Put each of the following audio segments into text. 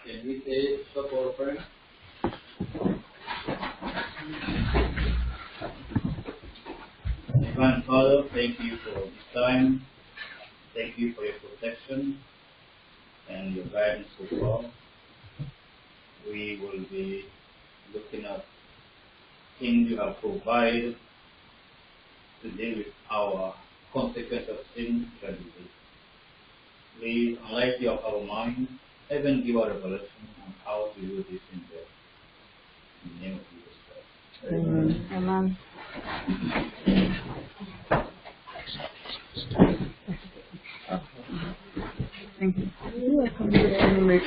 Can we say stop our prayer? Divine Father, thank you for this time. Thank you for your protection and your guidance so far. We will be looking at things you have provided to deal with our consequence of sin tragedy. Please enlighten our mind, even give our revelation on how to do this in the name of Jesus Christ. Amen. Amen. Thank you.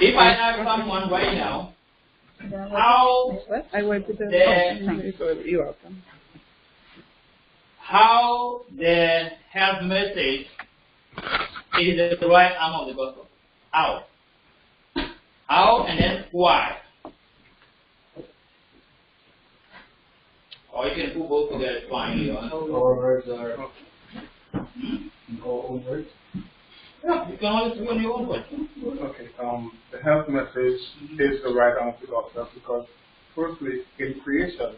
If I have someone right now, how I went to the how the health message is the right arm of the gospel? How? How and then why? Or you can put both together fine. Our words are our own words. Yeah, you can always do on your own words. Okay. The health message is the right arm of the gospel because, firstly, in creation,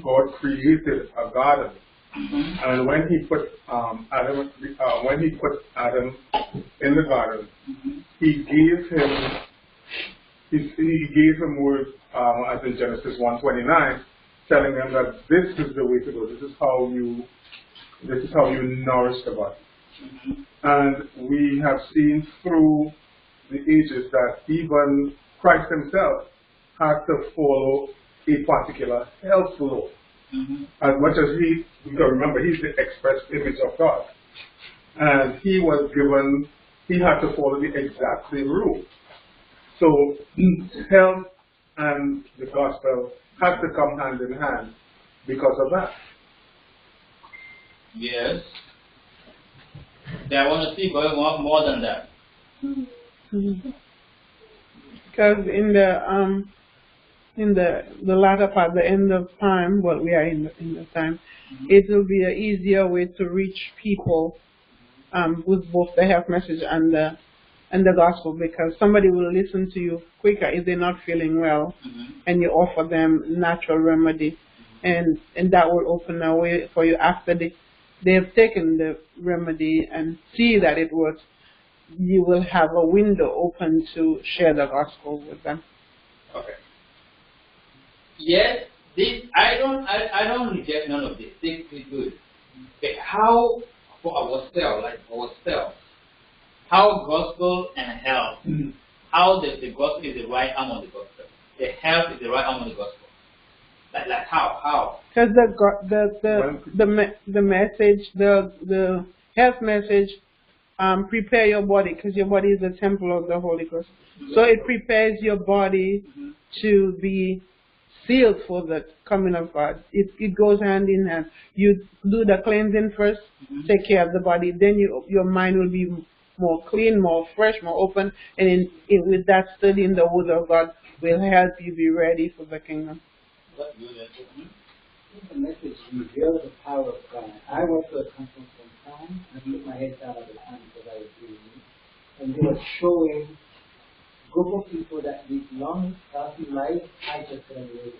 God created a garden, and when He put Adam in the garden, He gave him words, as in Genesis 1:29, telling him that this is the way to go. This is how you nourish the body. And we have seen through the ages that even Christ Himself had to follow a particular health law. As much as you can remember, He's the express image of God. And He had to follow the exact same rule. So health and the gospel have to come hand in hand because of that. Yes. I want to see going on more than that. Because in the latter part, the end of time, well, we are in the time, it will be an easier way to reach people with both the health message and the gospel, because somebody will listen to you quicker if they're not feeling well, and you offer them natural remedy, and that will open a way for you after they have taken the remedy and see that it works. You will have a window open to share the gospel with them. Okay. Yes, I don't reject none of this. This is good. Okay, how for ourselves, how gospel and health, how the gospel is the right arm of the gospel, the health is the right arm of the gospel. Like how? Because the message, the health message, prepare your body, because your body is the temple of the Holy Ghost. So it prepares your body to be sealed for the coming of God. It goes hand in hand. You do the cleansing first, take care of the body, then your mind will be more clean, more fresh, more open, and with that studying the Word of God will help you be ready for the kingdom. The message reveals the power of God. I went to a conference one time and put my head down at the time because I was doing it. And they were showing a group of people that live long, healthy life. I just couldn't live.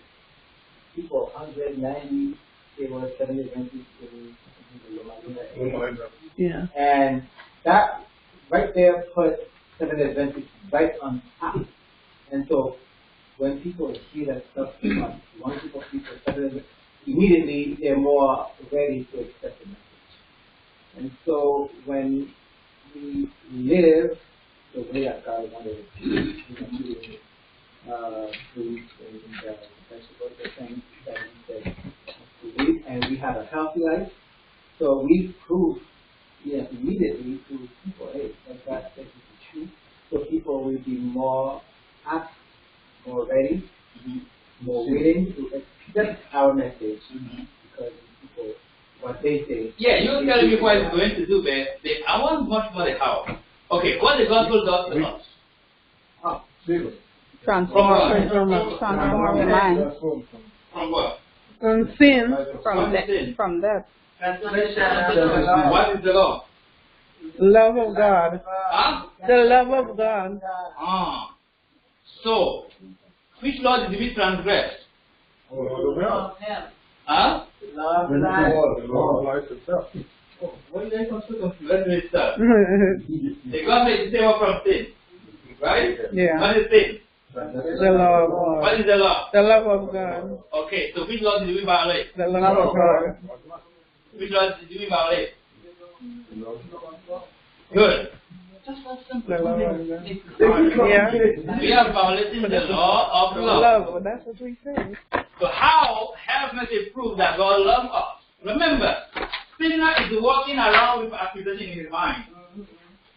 People 190, they were 70, 20, yeah. And that right there put 7 Adventists right on top. And so when people hear that stuff from us, one group of people, immediately they're more ready to accept the message. And so when we live the way that God wanted us to live, foods and vegetables, the things that He said to live, and we have a healthy life, so we prove immediately to people, hey, that God says is true. So people will be more apt, more ready, more willing to accept our message because people, what they say. Yeah, you tell me what it's going to do, but I want much more the how. Okay, what the gospel does to us? Transform your mind. From what? From sin. From death. What is the law? Love of God. Huh? The love of God. So, which law did we transgress? Oh, Lord of hell. Huh? The law of life itself. What is that confused? Let me start. The God says stay away from sin. Right? Yeah. What is sin? The law of God. What is the law? The love of God. Okay, so which law did we violate? The love of God. Which law did we violate? Good. The love of God. Yeah. We are violating the law of love. Love. That's what we say. So how have mercy prove that God loves us? Remember, sinner is walking around with accusation in his mind.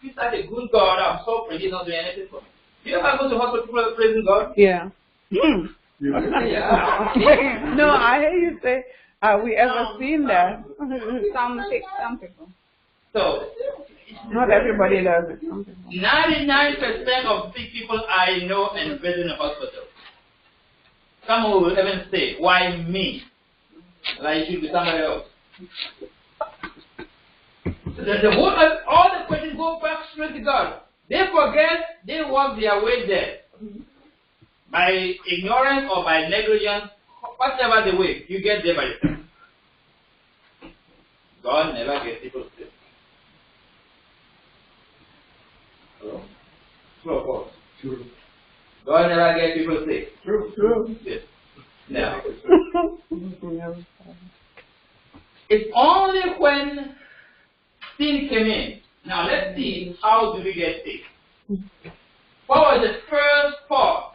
He's such a good God, I'm suffering, he's not doing anything for me. You ever go to hospital praising God? Yeah. Yeah. No, I hear you say, have we ever seen that? Some people. So, Not everybody does it. Some people. 99% of sick people I know and visit in the hospital. Someone will even say, why me? Like it should be somebody else. All the questions go back straight to God. They forget they walk their way there. By ignorance or by negligence, whatever the way, you get there by yourself. God never gets people sick. Hello? True or false? True. God never gets people sick. True. Yes. Now, it's only when sin came in. Now let's see, how do we get sick? What was the first part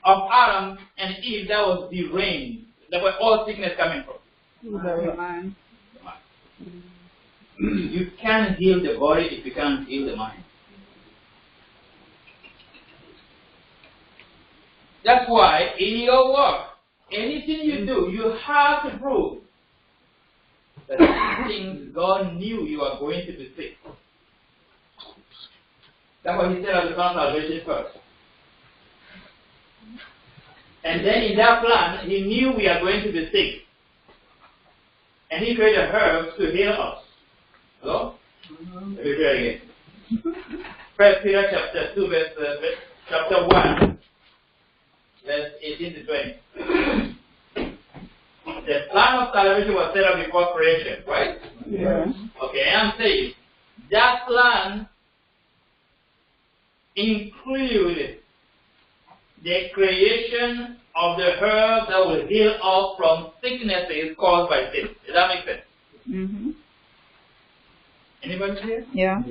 of Adam and Eve that was deranged? That where all sickness coming from? The mind. You can't heal the body if you can't heal the mind. That's why in your work, anything you do, you have to prove that these things God knew you are going to be sick. That's why he said at the plan salvation first. And then in that plan, he knew we are going to be sick. And he created herbs to heal us. Hello? Let me try again. 1 Peter chapter 2, chapter 1, verse 18 to 20. The plan of salvation was set up before creation, right? Yeah. Okay, I'm saying that plan included the creation of the herb that will heal us from sicknesses caused by sin. Does that make sense? Mm-hmm. Anybody here? Yeah.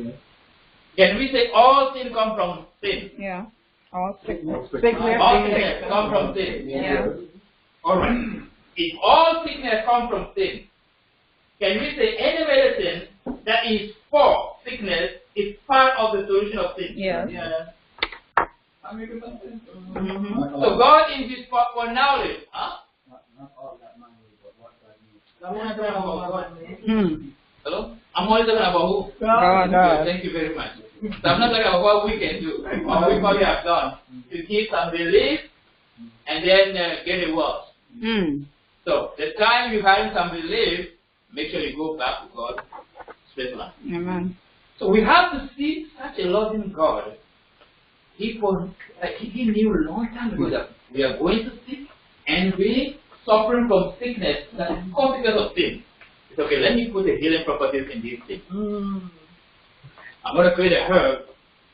Can we say all sin come from sin? Yeah. All sickness. All sickness come from sin. Yeah. Alright. If all sickness come from sin, can we say any medicine that is for sickness is part of the solution of sin? Yes. Yeah. Mm-hmm. So God is his for knowledge. Huh? Not all that money, but what God needs. Hello? I'm only talking about who? God. Thank you very much. So I'm not talking about what we can do, what we probably have done to give some relief and then get it worse. So the time you're having some relief, make sure you go back to God straight line. Amen. So we have to see such a loving God. He knew a long time ago that we are going to sick and we suffering from sickness that is consequence of sin. It's okay, let me put the healing properties in these things. I'm going to create a herb.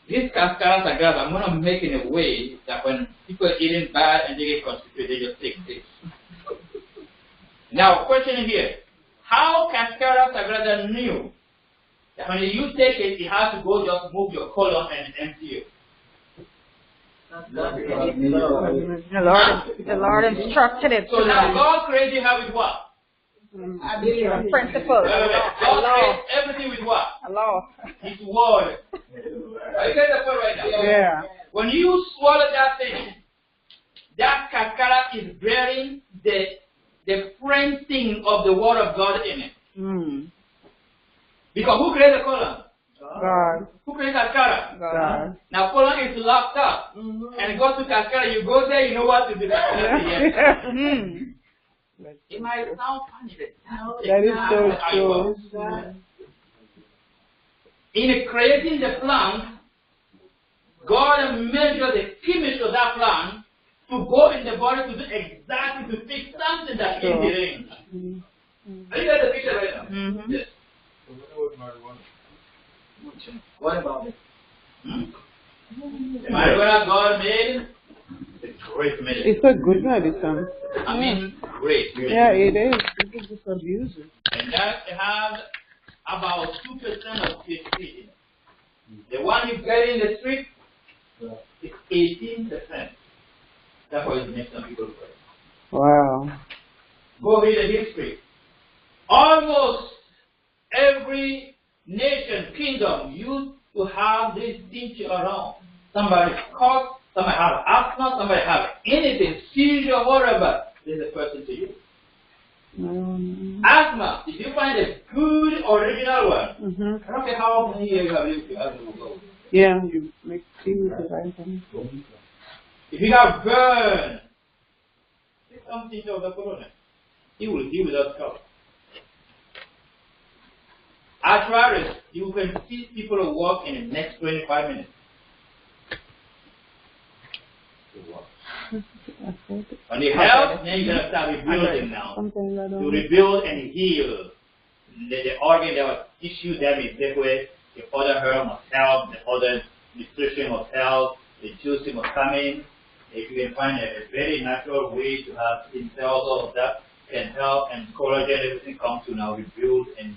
These cascaras and grass, I'm going to make in a way that when people are eating bad and they get constipated, they just take this. Now, question here. How cascara sagrada knew that when you take it, it has to go just move your colon and empty you? The Lord instructed it. So now God created her with what? Principle. God created everything with what? A law. His word. Are you getting the point right now? Yeah. When you swallow that thing, that cascara is bearing the printing of the word of God in it. Because who created the colon? God. Who created cascara? God. Now colon is locked up. And it goes to cascara, you go there, you know what to do. It might sound funny, but That is so true. in creating the plant, God measured the image of that plant to go in the body to do exactly to fix something that's in the range. Are you guys the picture right now? Mm-hmm. Yes. What about it? The marijuana God made is a great medicine. It's a good medicine. I mean, great. Yeah, it is. People just abuse it. And that has about 2% of THC in it. The one you get in the street is 18%. That's why it makes some people crazy. Wow. Go read the history. Almost every nation, kingdom used to have this tincture around. Somebody caught, somebody have asthma, somebody have anything, seizure, whatever. This is the person to use. Asthma, if you find a good original one, I don't care how many years you have lived, you have to go. Yeah, you make tea with the right thing. If you have burn, take something of the corona. He will heal without cover. Arthritis, you can see people walk in the next 25 minutes. On the health, then you're going to start rebuilding now. To rebuild and heal the organ that was tissue damage. That way, the other herb must help, the other nutrition must help, the juicing must come in. If you can find a very natural way to have stem cells, all of that can help, and collagen, everything comes to now rebuild and,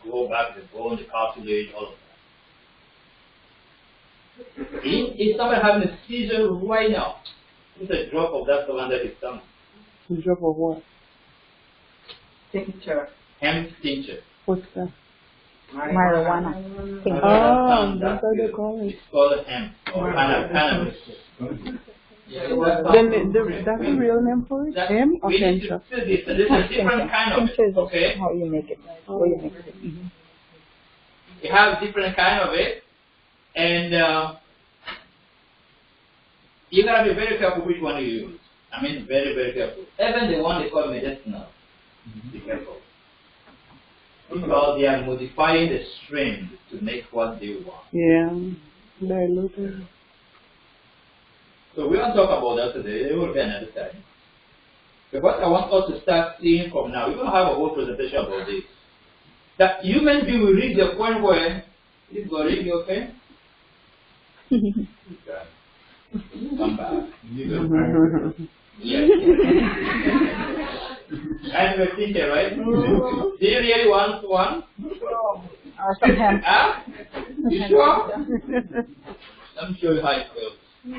grow back the bone, the cartilage, all of that. If somebody having a seizure right now, put a drop of that under his stomach. A drop of what? Tincture. Hemp tincture. What's that? Marijuana. Tincture. Oh, that's what they call it. It's called hemp or cannabis. Then that's the real name for it? Hemp or tincture? There's a different kind of Tincture it. is Okay. how you make it. How you make it. Mm-hmm. You have different kind of it, and you gotta be very careful which one you use. I mean, very, very careful. Even the one they call medicinal, be careful. Because they are modifying the strain to make what they want. Yeah, diluted. So we won't talk about that today. It will be another time. But what I want us to start seeing from now, we're going to have a whole presentation about this. That human being will reach the point where, this body, you okay? Come back. Yes. I'm a teacher, right? Do you really want one? Or some hemp. Huh? You sure? Let me show you how it feels. They're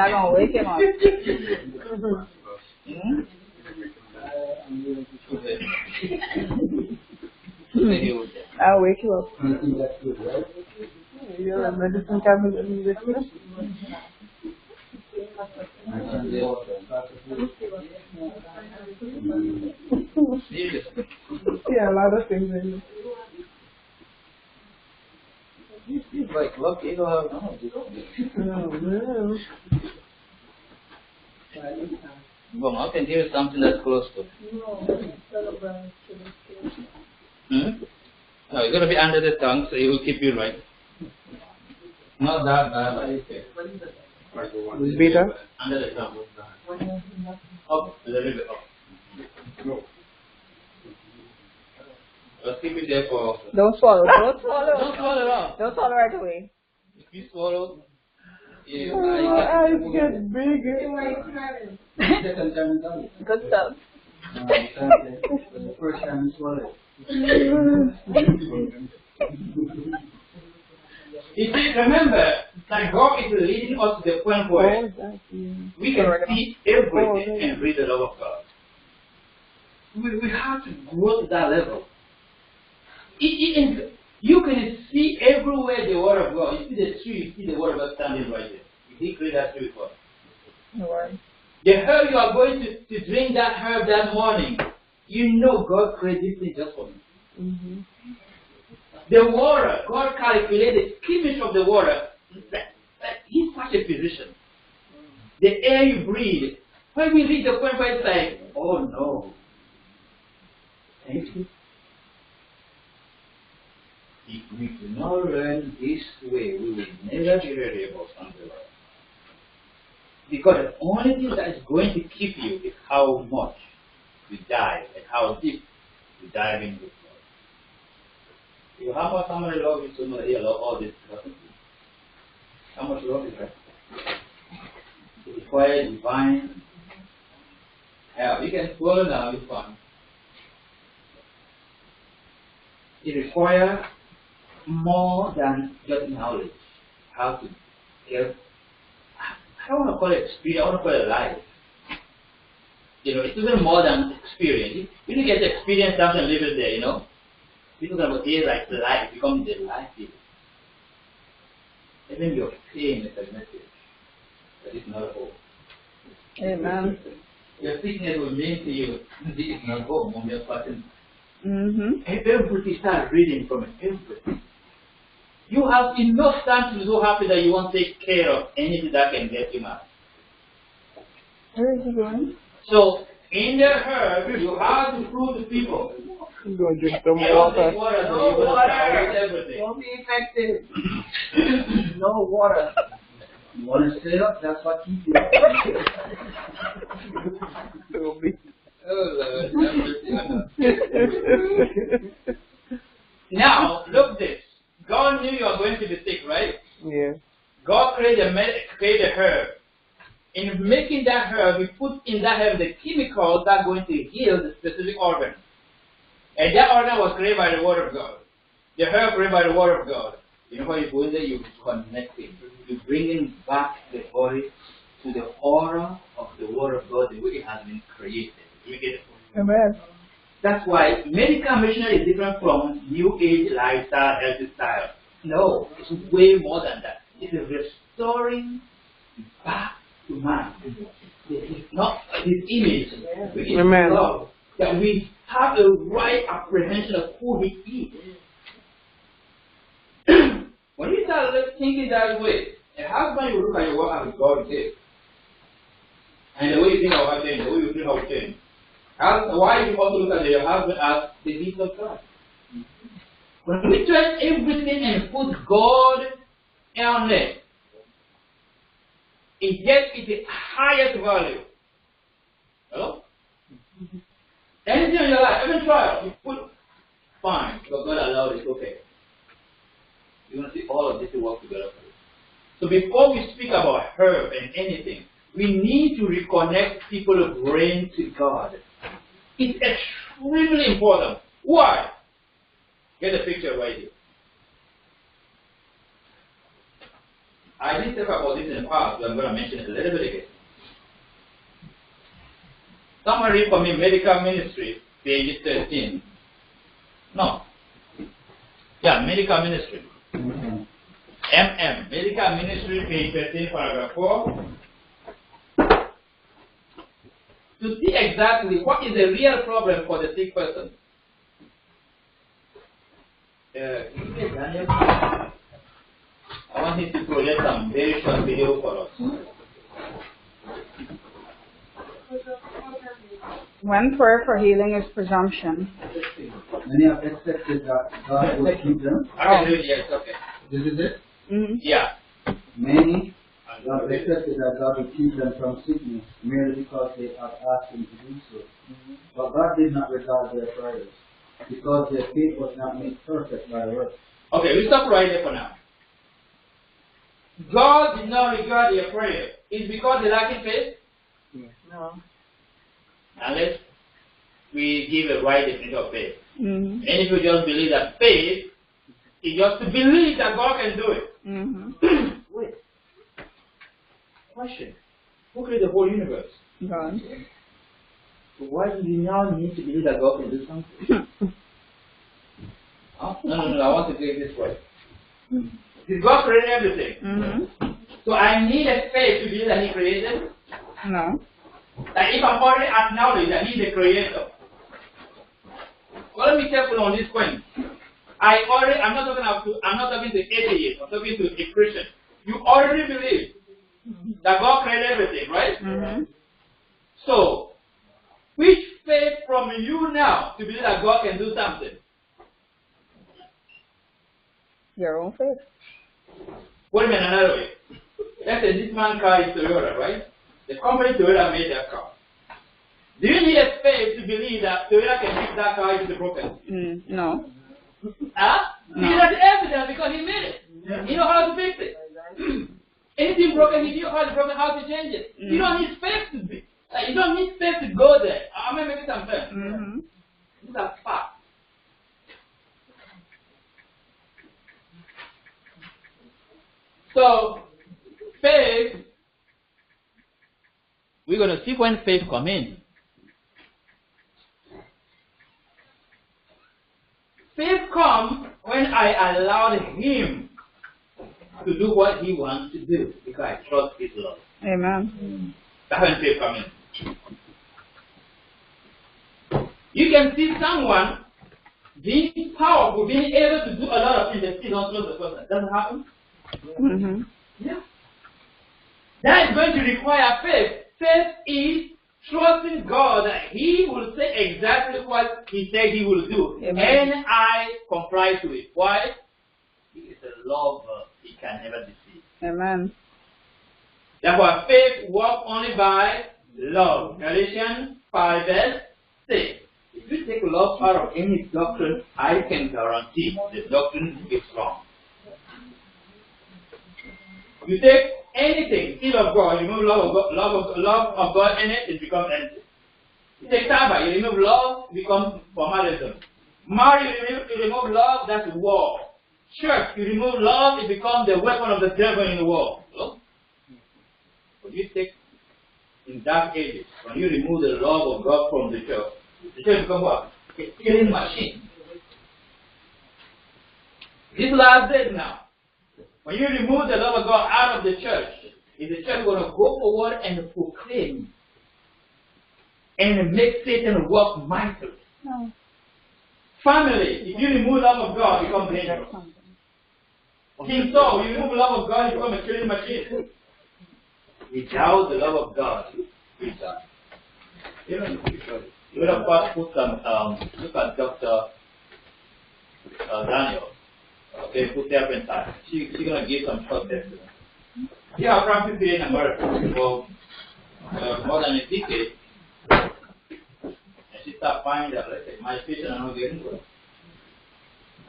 gonna wake him up. I'll wake you up. You're a medicine cabinet in this one? Yeah, a lot of things in it. Like, look, you don't have Oh, man. Well, I can hear something that's close to it. No, it's going to be under the tongue, so it will keep you right. Not that bad, but it's okay. Bitter? Under the tongue. Up, a little bit up. Let's keep it there for... Don't swallow. Don't swallow. Don't swallow it up. Don't swallow right away. If you swallow, you My eyes get bigger. Good stuff. the first time you swallow You see, remember that God is leading us to the point where we can see everything and read the love of God. We have to grow to that level. You can see everywhere the word of God. You see the tree, you see the word of God standing right there. He created that tree for us. No worries. The herb you are going to drink that herb that morning, you know God created this just for you. The water, God calculated the image of the water. He's such a physician. The air you breathe. When we reach the point where it's like, oh no. Thank you. If we do not learn this way, we will never be ready about something like that. Because the only thing that is going to keep you is how much you dive and how deep you dive in with God. You how much somebody loves you so much that he allows all this to happen to you. How much love is that? It requires divine help. You can swallow now, it's fine. It requires more than just knowledge. How to get, I don't want to call it experience, I want to call it life. You know, it's even more than experience. You don't get to experience something and live it there, you know. People are about here like life, becoming the life giver. Even your pain is a message. That is not hope. Amen. Your sickness will mean to you, this is not hope, when you're passing. Mm-hmm. Start reading from it. Everything. You have enough time to be so happy that you won't take care of anything that can get you mad. Where is he going? So, in the herb, you have to prove to people. I'm going to drink some You don't water. take water, so No you're going to water. start with everything. Don't be infected. No water. You want to stay up? That's what keeps you up. Oh, Lord. Now, look this. God knew you are going to be sick, right? Yeah. God created a herb. In making that herb, He put in that herb the chemicals that are going to heal the specific organ. And that organ was created by the Word of God. The herb created by the Word of God. You know how you go in there, you connect it. You bring in back the body to the aura of the Word of God, the way it has been created. You get it? Amen. That's why medical missionary is different from New Age lifestyle, healthy style. No, it's way more than that. It is restoring back to man. It's not his image, which is Amen. love. That we have a right apprehension of who he is. When you start thinking that way, a husband will look at your wife as God did. And the way you think of her change, the way you think of change. Why you also look at your husband as the gift of God? When we turn everything and put God on it, it gets the highest value. Hello? Anything in your life, even trial, you put fine, because God allowed it, okay. You're going to see all of this work together for you. So before we speak about herb and anything, we need to reconnect people's brain to God. It's extremely important. Why? Get the picture right here. I did talk about this in the past, but I'm going to mention it a little bit again. Someone read for me Medical Ministry, page 13. No. Yeah, Medical Ministry. MM, Medical Ministry, page 13, paragraph 4. To see exactly what is the real problem for the sick person. Daniel, I want him to project some very short video for us. When prayer for healing is presumption. Many have accepted that God will keep them. I can do it, yes, okay. This is it? Mm-hmm. Yeah. Many have accepted that God will keep them from sickness merely because they have asked Him to do so. But God did not regard their prayers because their faith was not made perfect by works. Okay, we stop right there for now. God did not regard their prayer. It's because they lack faith? No. Unless we give a right definition of faith. Mm-hmm. And if you just believe that faith is just to believe that God can do it. Mm-hmm. Wait. Question. Who created the whole universe? God. So why do we now need to believe that God can do something? Huh? No, I want to get this right. Did God create everything? Mm-hmm. So I need a faith to believe that He created? No. Like if I'm already acknowledged that He's the creator. Well, let me be careful on this point. I'm not talking to atheists, I'm talking to a Christian. You already believe that God created everything, right? Mm-hmm. So, which faith from you now to believe that God can do something? Your own faith. Put it in another way. Let's say this man's car is Toyota, right? The company Toyota made that car. Do you need a faith to believe that Toyota can fix that car if it's broken? No. Huh? No. Because that's evidence because he made it. Yeah. He knows how to fix it. Anything broken, he knew how to change it. You don't need faith to be. Like, you don't need faith to go there. I'm going to make it some sense. These are facts. So, faith, we're going to see when faith comes in. Faith comes when I allowed him to do what he wants to do because I trust his love. Amen. That's when faith comes in. You can see someone being powerful, being able to do a lot of things and still don't trust the person. Doesn't happen? Yeah. That is going to require faith. Faith is trusting God that He will say exactly what He said He will do. Amen. And I comply to it. Why? He is a lover. He can never deceive. Amen. Therefore, faith works only by love. Galatians 5 verse 6. If you take love out of any doctrine, I can guarantee the doctrine is wrong. You take anything, seed of God, you remove love of God in it, it becomes empty. You take Sabbath, you remove love, it becomes formalism. Marriage, you remove love, that's war. Church, you remove love, it becomes the weapon of the devil in the war. So, when you take, in dark ages, when you remove the love of God from the church becomes what? A killing machine. This last days now, when you remove the love of God out of the church, is the church going to go forward and proclaim and make Satan work mightily? No. Family, if you remove love of God, it becomes dangerous. King Saul, you remove love of God, you become a killing machine. Without the love of God, you die. You know, you would have put some, look at Dr. Daniel. Okay, put her inside. She's going to give some short testimony. She has practiced here in America for more than a decade. And she started finding that, like, my patients are not getting well.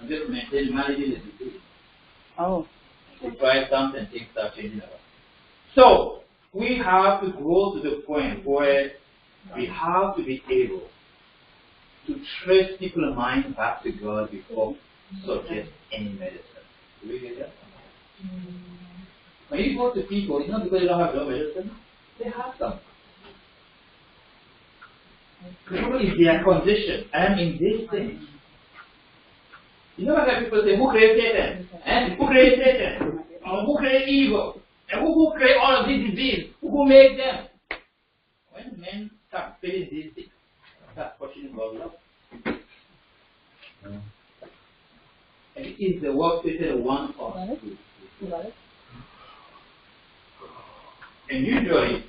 I'm just maintaining managing the disease. Oh. She tried something, things start changing around. So, we have to grow to the point where we have to be able to trace people's mind back to God before suggest any medicine. Do we get that? When you go to people, it's not because they don't have no medicine, they have some. Probably their condition. I am in this thing. You know what people say, who created Satan? And who created Satan? Who created evil? And who created all of these diseases? Who made them? When men start feeling these things, start questioning God's love. And it is the work Satan wants us to do. And usually,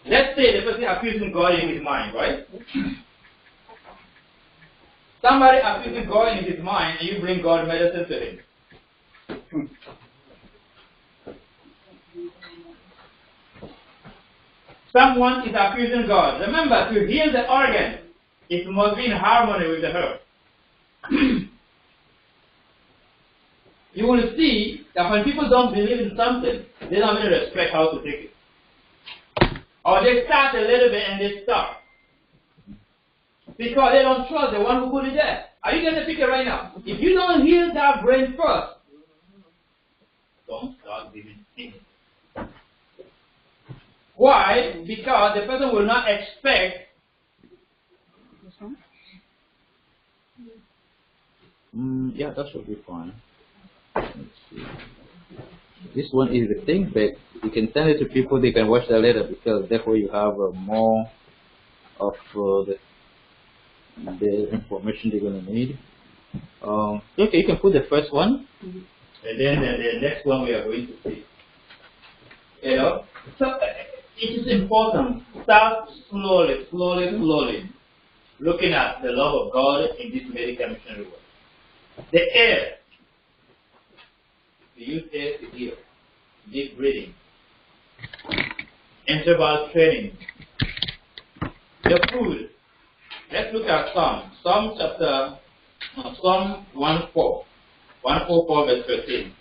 let's say the person accusing God in his mind, right? Somebody accusing God in his mind, and you bring God medicine to him. Someone is accusing God. Remember, to heal the organ, it must be in harmony with the herb. You will see that when people don't believe in something, they don't really respect how to take it. Or they start a little bit and they stop. Because they don't trust the one who put it there. Are you getting the picture right now? If you don't heal that brain first, don't start giving things. Why? Because the person will not expect. Yeah, that should be fine. Let's see. This one is the thing, but you can send it to people, they can watch that later, because therefore you have more of the information they're going to need. Okay, you can put the first one, and then the next one we are going to see. You know, so it is important. Start slowly, looking at the love of God in this medical missionary work. The air we use air to heal. Deep breathing. Interval training. The food. Let's look at Psalm. Psalm 104. 104 verse 13.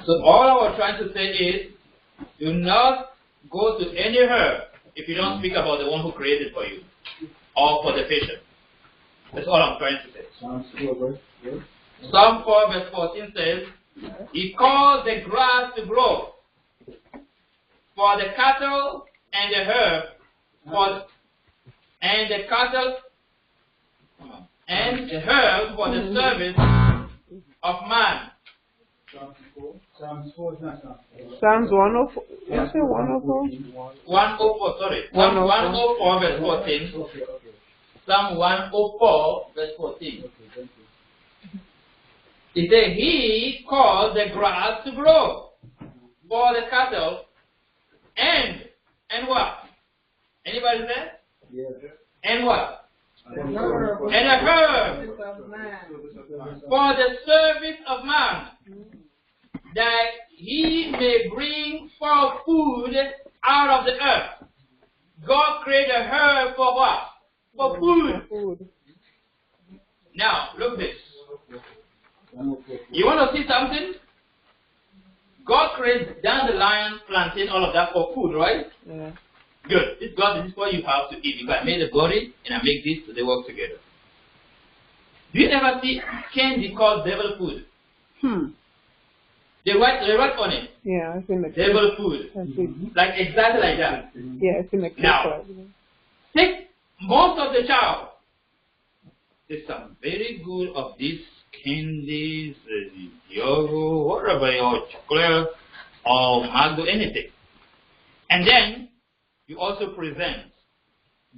So all I was trying to say is, do not go to any herb if you don't speak about the one who created for you or for the patient. That's all I'm trying to say. Psalm 4 verse 14 says, He caused the grass to grow for the cattle and the herb, and the herb for the service of man. Psalms 4 is not Psalms 4. Psalms 104. You say 104? 104, sorry. Psalm 104 verse 14. Okay. Psalm 104 verse 14. Okay, thank you. It says, He caused the grass to grow for the cattle and what? Anybody there? Yes. And what? And And a herb for the service of man, that he may bring forth food out of the earth. God created a herb for what? For food. Now, look this. You want to see something? God created dandelion, plantain, all of that for food, right? Yeah. Good. This is what you have to eat. If I made a body and I make this, they work together. Do you ever see candy called devil food? They write on it. Yeah, it's in the Devil food. Like exactly like that. Yeah, it's in the Now, take most of the child. There's some very good of these candies, yogurt, whatever, or chocolate, or mango, anything. And then you also present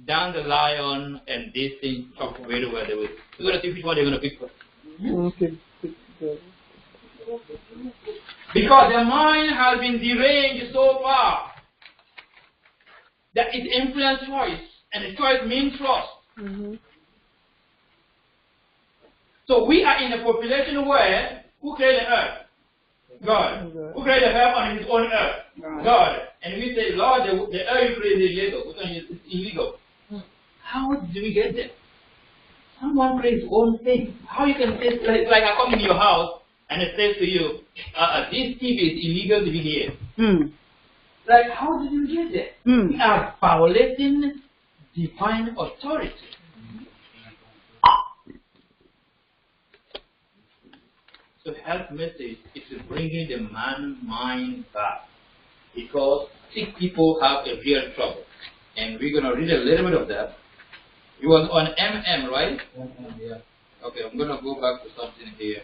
dandelion and these things chopped very well. You're going to see which one they're going to pick first. Okay. Because their mind has been deranged so far that it influences choice, and the choice means trust. So we are in a population where, who created the earth? God. Who created the earth on his own earth? God. And we say, Lord, the earth you created is illegal. It's illegal. How do we get there? Someone creates his own thing. How you can say, like I come in your house and it says to you, this TV is illegal to be here. Like, how did you get there? We are violating divine authority. So health message is bringing the man mind back, because sick people have a real trouble, and we're going to read a little bit of that. It was on MM, right? Yeah. Okay, I'm going to go back to something here.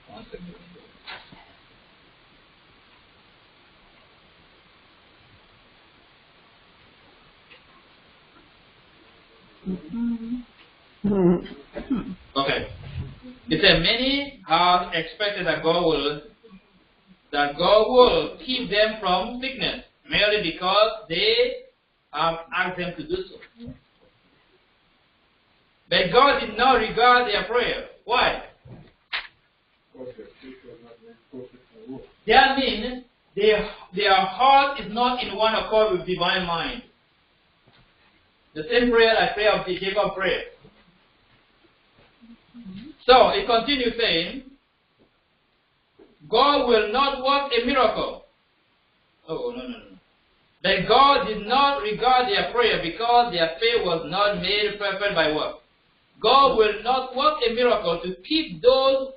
One second. Okay. It said many have expected that God will keep them from sickness merely because they have asked them to do so. But God did not regard their prayer. Why? That means their heart is not in one accord with divine mind. The same prayer I pray of the Jacob prayer. So it continues saying, God will not work a miracle. Oh, no. But God did not regard their prayer because their faith was not made perfect by work. God will not work a miracle to keep those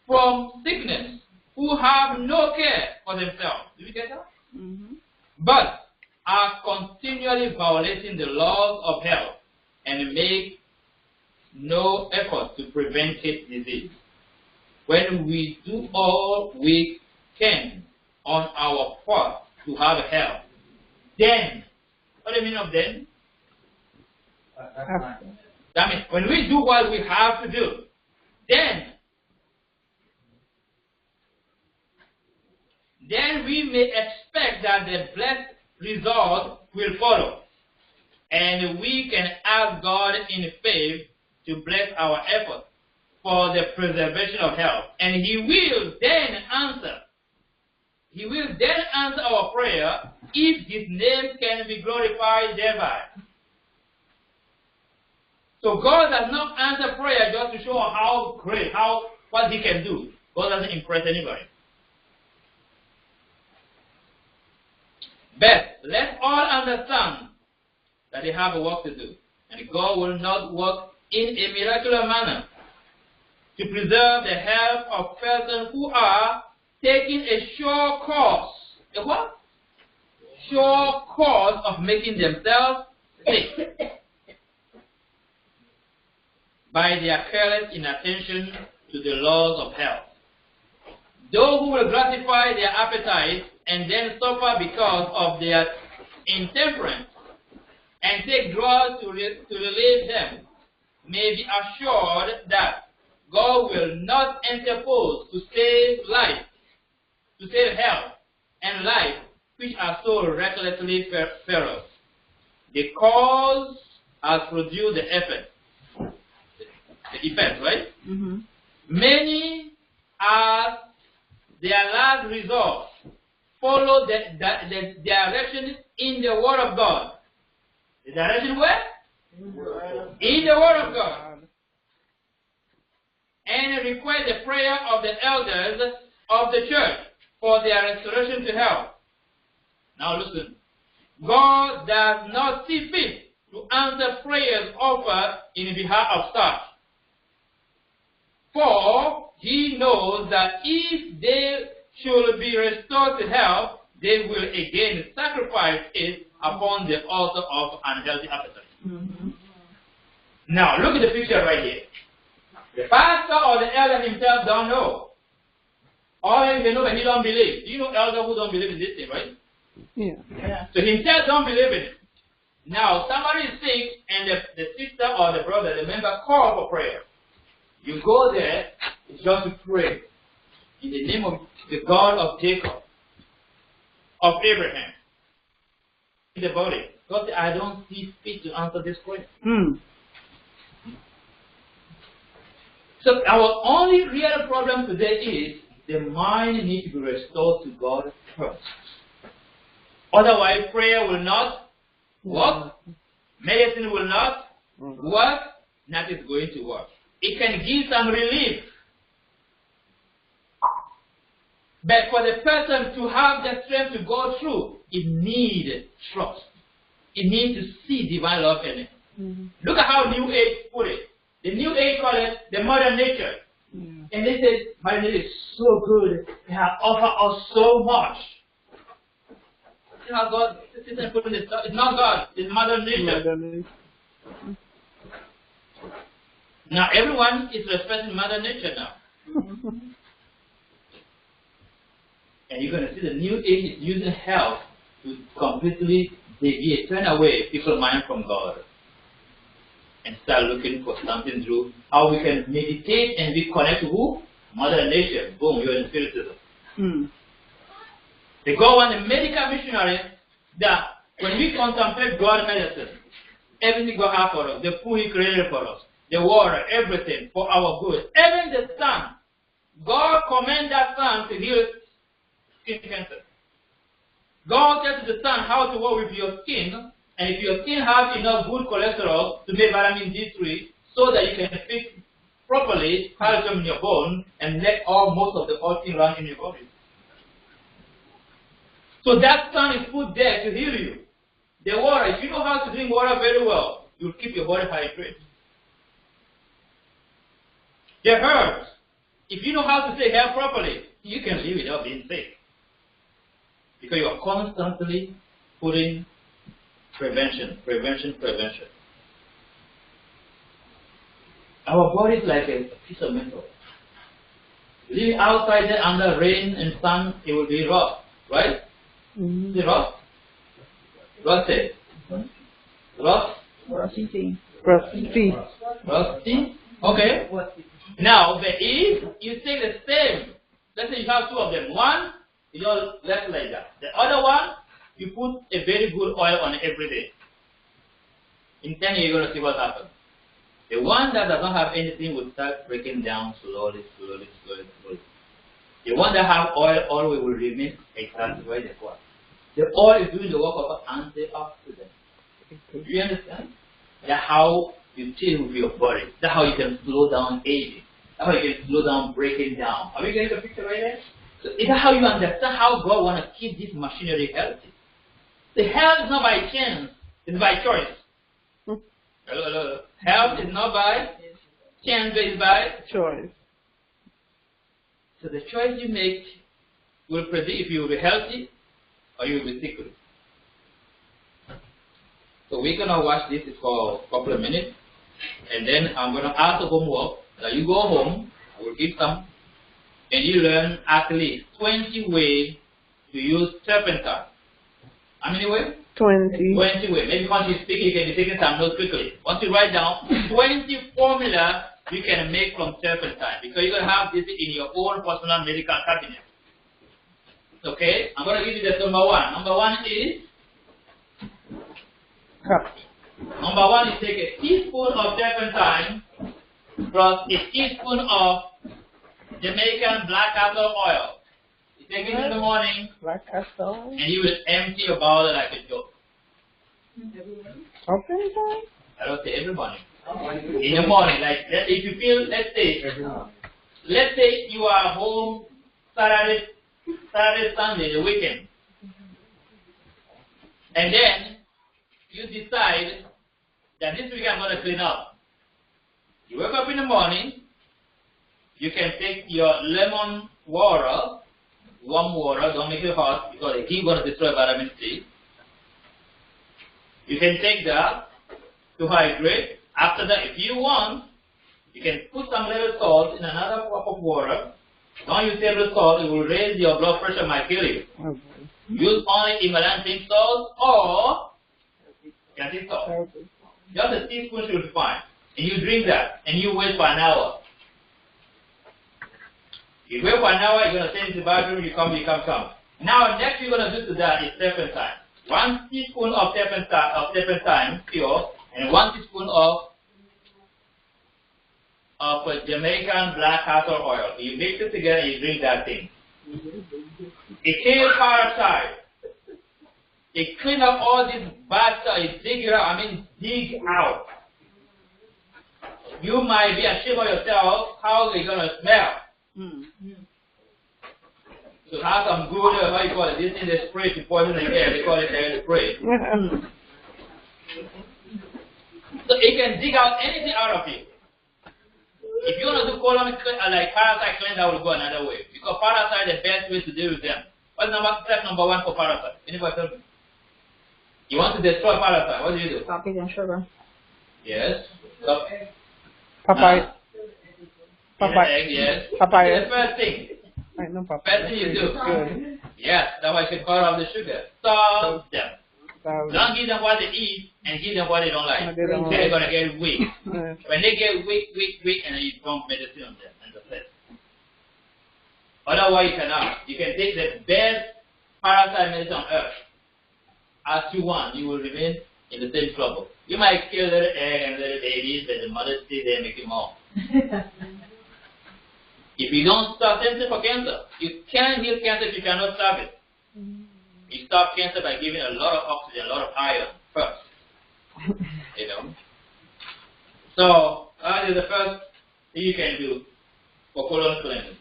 from sickness who have no care for themselves. Do you get that? But are continually violating the laws of health and make no effort to prevent disease. When we do all we can on our part to have health, then, what do you mean of then? That means when we do what we have to do, then we may expect that the blessed result will follow. And we can ask God in faith to bless our effort for the preservation of health. And He will then answer. He will then answer our prayer if His name can be glorified thereby. So God does not answer prayer just to show how great, what He can do. God doesn't impress anybody. But let's all understand that they have a work to do. And God will not work in a miraculous manner to preserve the health of persons who are taking a sure course. A what? Sure course of making themselves sick by their careless inattention to the laws of health. Those who will gratify their appetite and then suffer because of their intemperance and take drugs to relieve them may be assured that God will not interpose to save life, to save health and life, which are so recklessly feral. The cause has produced the effect. The effect, right? Mm-hmm. Many are their last resort. Follow the direction in the Word of God. The direction where? In the Word of God. And request the prayer of the elders of the church for their restoration to health. Now listen. God does not see fit to answer prayers offered in behalf of such. For He knows that if they should be restored to health, they will again sacrifice it upon the altar of unhealthy appetite. Mm-hmm. Now, look at the picture right here. The pastor or the elder himself don't know. Or they know, but he don't believe. You know elders who don't believe in this thing, right? Yeah. So himself don't believe in it. Now, somebody is sick, and the sister or the brother, the member, call for prayer. You go there, it's just to pray. In the name of the God of Jacob, of Abraham, in the body. God said, I don't see fit to answer this prayer. Mm. So our only real problem today is the mind needs to be restored to God first. Otherwise, prayer will not work. Medicine will not work. Nothing is going to work. It can give some relief. But for the person to have the strength to go through, it needs trust. It needs to see divine love in it. Mm-hmm. Look at how New Age put it. The New Age call it the Mother Nature. Yeah. And they say, Mother Nature is so good. They have offered us so much. You know, God, it's not God, it's Mother Nature. Now everyone is respecting Mother Nature now. And you're going to see the New Age is using health to completely deviate, turn away people's mind from God. And start looking for something through how we can meditate and be connected to who? Mother Nature. Boom, you're in spiritism. Mm. They go on the medical missionary that when we contemplate God medicine, everything God has for us, the food He created for us, the water, everything for our good. Even the sun. God commanded that sun to heal skin cancer. God tells the sun how to work with your skin, and if your skin has enough good cholesterol to make vitamin D3 so that you can fix properly calcium in your bone and let most of the oil thing run in your body. So that sun is put there to heal you. The water, if you know how to drink water very well, you'll keep your body hydrated. The herbs, if you know how to take health properly, you can live without being sick. Because you are constantly putting prevention. Our body is like a piece of metal. Living outside there under rain and sun, it will be rough, right? Mm-hmm. Is it rough? Rusty. Rough? Rusty. Rusty? Okay. Now, but if you take the same, let's say you have two of them. One, you just left like that. The other one, you put a very good oil on it every day. In 10 years, you're going to see what happens. The one that does not have anything will start breaking down slowly. The one that have oil always will remain exactly where they were. The oil is doing the work of an antioxidant. Do you understand? That's how you deal with your body. That's how you can slow down aging. That's how you can slow down breaking down. Are we getting the picture right there? So is that how you understand how God wants to keep this machinery healthy? The health is not by chance, it's by choice. Hello. Health is not by chance, but it's by choice. So the choice you make will predict if you will be healthy or you will be sick. So we're going to watch this for a couple of minutes. And then I'm going to ask the homework that you go home, I will give some, and you learn at least 20 ways to use turpentine. How many ways? 20. 20 ways. Maybe once you speak, you can be taking some notes quickly. Once you write down 20 formulas you can make from turpentine, because you're going to have this in your own personal medical cabinet. Okay? I'm going to give you the number one. Number one is? Cup. Number one is take a teaspoon of turpentine plus a teaspoon of Jamaican black castor oil. You take it in the morning, Black castor oil. and you will empty your bowel like a joke. Okay, guys. I don't say every morning. In the morning, like if you feel, let's say you are home Saturday, Sunday, the weekend, and then you decide that this week I'm going to clean up. You wake up in the morning, you can take your lemon water, warm water, don't make it hot because the heat going to destroy vitamin C. You can take that to hydrate. After that, if you want, you can put some little salt in another cup of water. Don't use table salt, it will raise your blood pressure, might kill you. Okay. Use only emulsifying salt or Catholic salt. Okay. Just a teaspoon should be fine. And you drink that, and you wait for an hour. You wait for an hour, you're going to stay in the bathroom, you come. Now, next you're going to do to that is turpentine. 1 teaspoon of turpentine pure, and 1 teaspoon of Jamaican black castor oil. You mix it together and you drink that thing. It kills parasites. It cleans up all this bad stuff. It dig out. You might be ashamed of yourself how they're going to smell. So have some good, what you call it, this thing they spray to poison the air. They call it air spray. So it can dig out anything out of you. If you want to do colon like parasite cleanse, that will go another way. Because parasite is the best way to deal with them. What's step number one for parasite? Anybody tell me? You want to destroy parasite, what do? Stop eating sugar. Yes. Stop. Papaya. Egg, yes. Papaya. The first thing. I know papaya. First thing you do. Good. Yes, that's why you can cut off the sugar. Stop them. Don't give them what they eat and give them what they don't like. They don't They're like. going to get weak. Yes. When they get weak, and then you dump medicine on them and that's it. Otherwise, you cannot. You can take the best parasite medicine on earth. As you want, you will remain in the same trouble. You might kill little egg and little babies, but the mother stay there and make you more. If you don't stop cancer for cancer, you can't heal cancer if you cannot stop it. You stop cancer by giving a lot of oxygen, a lot of iron first. You know. So that is the first thing you can do for colon cleansing.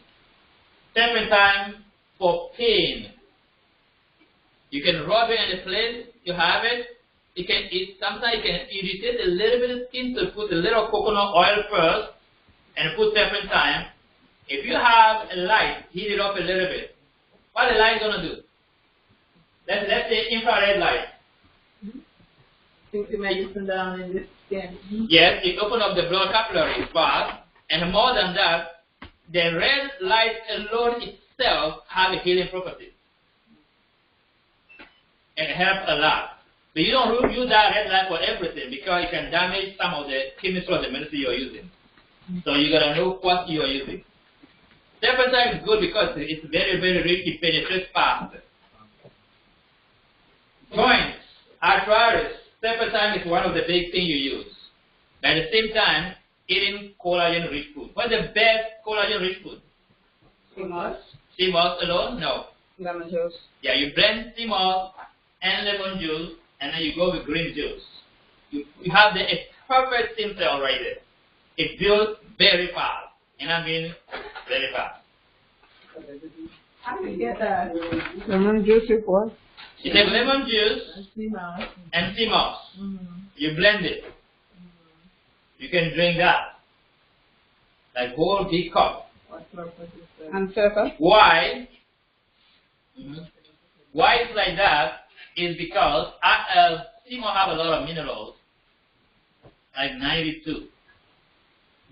Turpentine for pain. You can rub it in the place you have it. Sometimes you can irritate a little bit of skin to put a little coconut oil first and put turpentine. If you have a light, heat it up a little bit. What the light is going to do? Let's say infrared light. Put the medicine down in the skin. Yes, it opens up the blood capillaries fast, and more than that, the red light alone itself has a healing property. And it helps a lot. But you don't use that red light for everything because it can damage some of the chemistry of the medicine you're using. So you gotta know what you are using. Turpentine is good because it's very, very rich. It penetrates fast. Joints, arthritis, turpentine is one of the big things you use. But at the same time, eating collagen-rich food. What's the best collagen-rich food? Sea moss. Sea moss alone? No. Lemon juice. Yeah, you blend sea moss and lemon juice, and then you go with green juice. You have a perfect stem cell right there. It builds very fast, and I mean very fast. How do you get that? Lemon juice is what? You take lemon juice Sea moss. and sea moss. Mm-hmm. You blend it. You can drink that. Like whole big cup. What purpose is that? And pepper? Why? Why it's like that is because sea moss have a lot of minerals, like 92.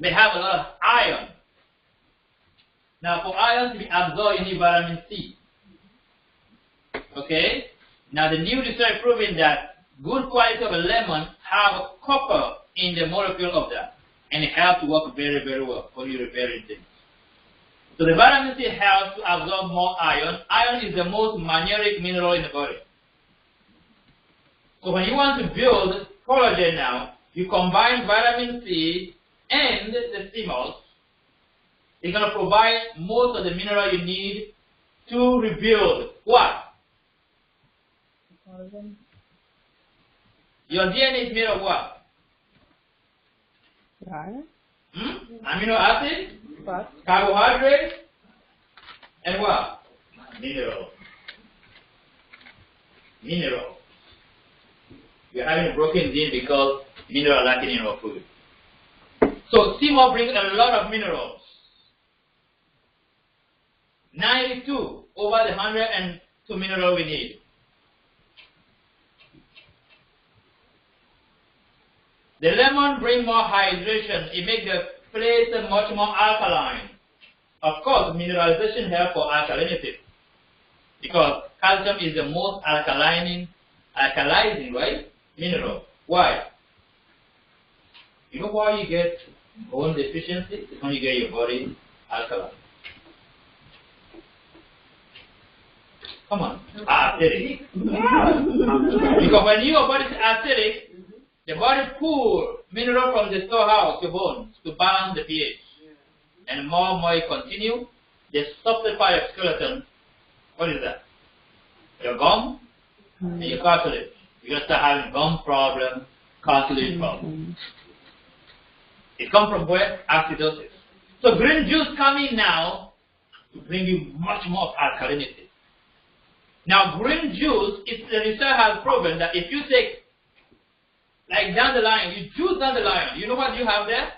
They have a lot of iron. Now, for iron to be absorbed, you need vitamin C. Okay? Now, the new research proving that good quality of a lemon have copper in the molecule of that, and it helps to work very, very well for you repairing things. So the vitamin C helps to absorb more iron. Iron is the most magnetic mineral in the body. So when you want to build collagen now, you combine vitamin C and the sea moss. It's going to provide most of the mineral you need to rebuild what? Your DNA is made of what? Right. Amino acid, Fat. carbohydrate, and what? Mineral. Mineral. You're having a broken gene because mineral are lacking in your food. So sea moss brings a lot of minerals. 92 over the 102 mineral we need. The lemon brings more hydration. It makes the place much more alkaline. Of course, mineralization helps for alkalinity. Because calcium is the most alkalizing, right? Mineral. Why? You know why you get bone deficiency? It's when you get your body alkaline. Come on, acidic. Because when your body is acidic, the body pulls mineral from the storehouse, your bones, to balance the pH. And the more you continue, they substitute your skeleton. What is that? Your gum and your cartilage. You're going to start having gum problem, cartilage problem. It comes from where? Acidosis. So green juice coming now to bring you much more alkalinity. Now green juice, the research has proven that if you take, like dandelion, you juice dandelion, you know what you have there?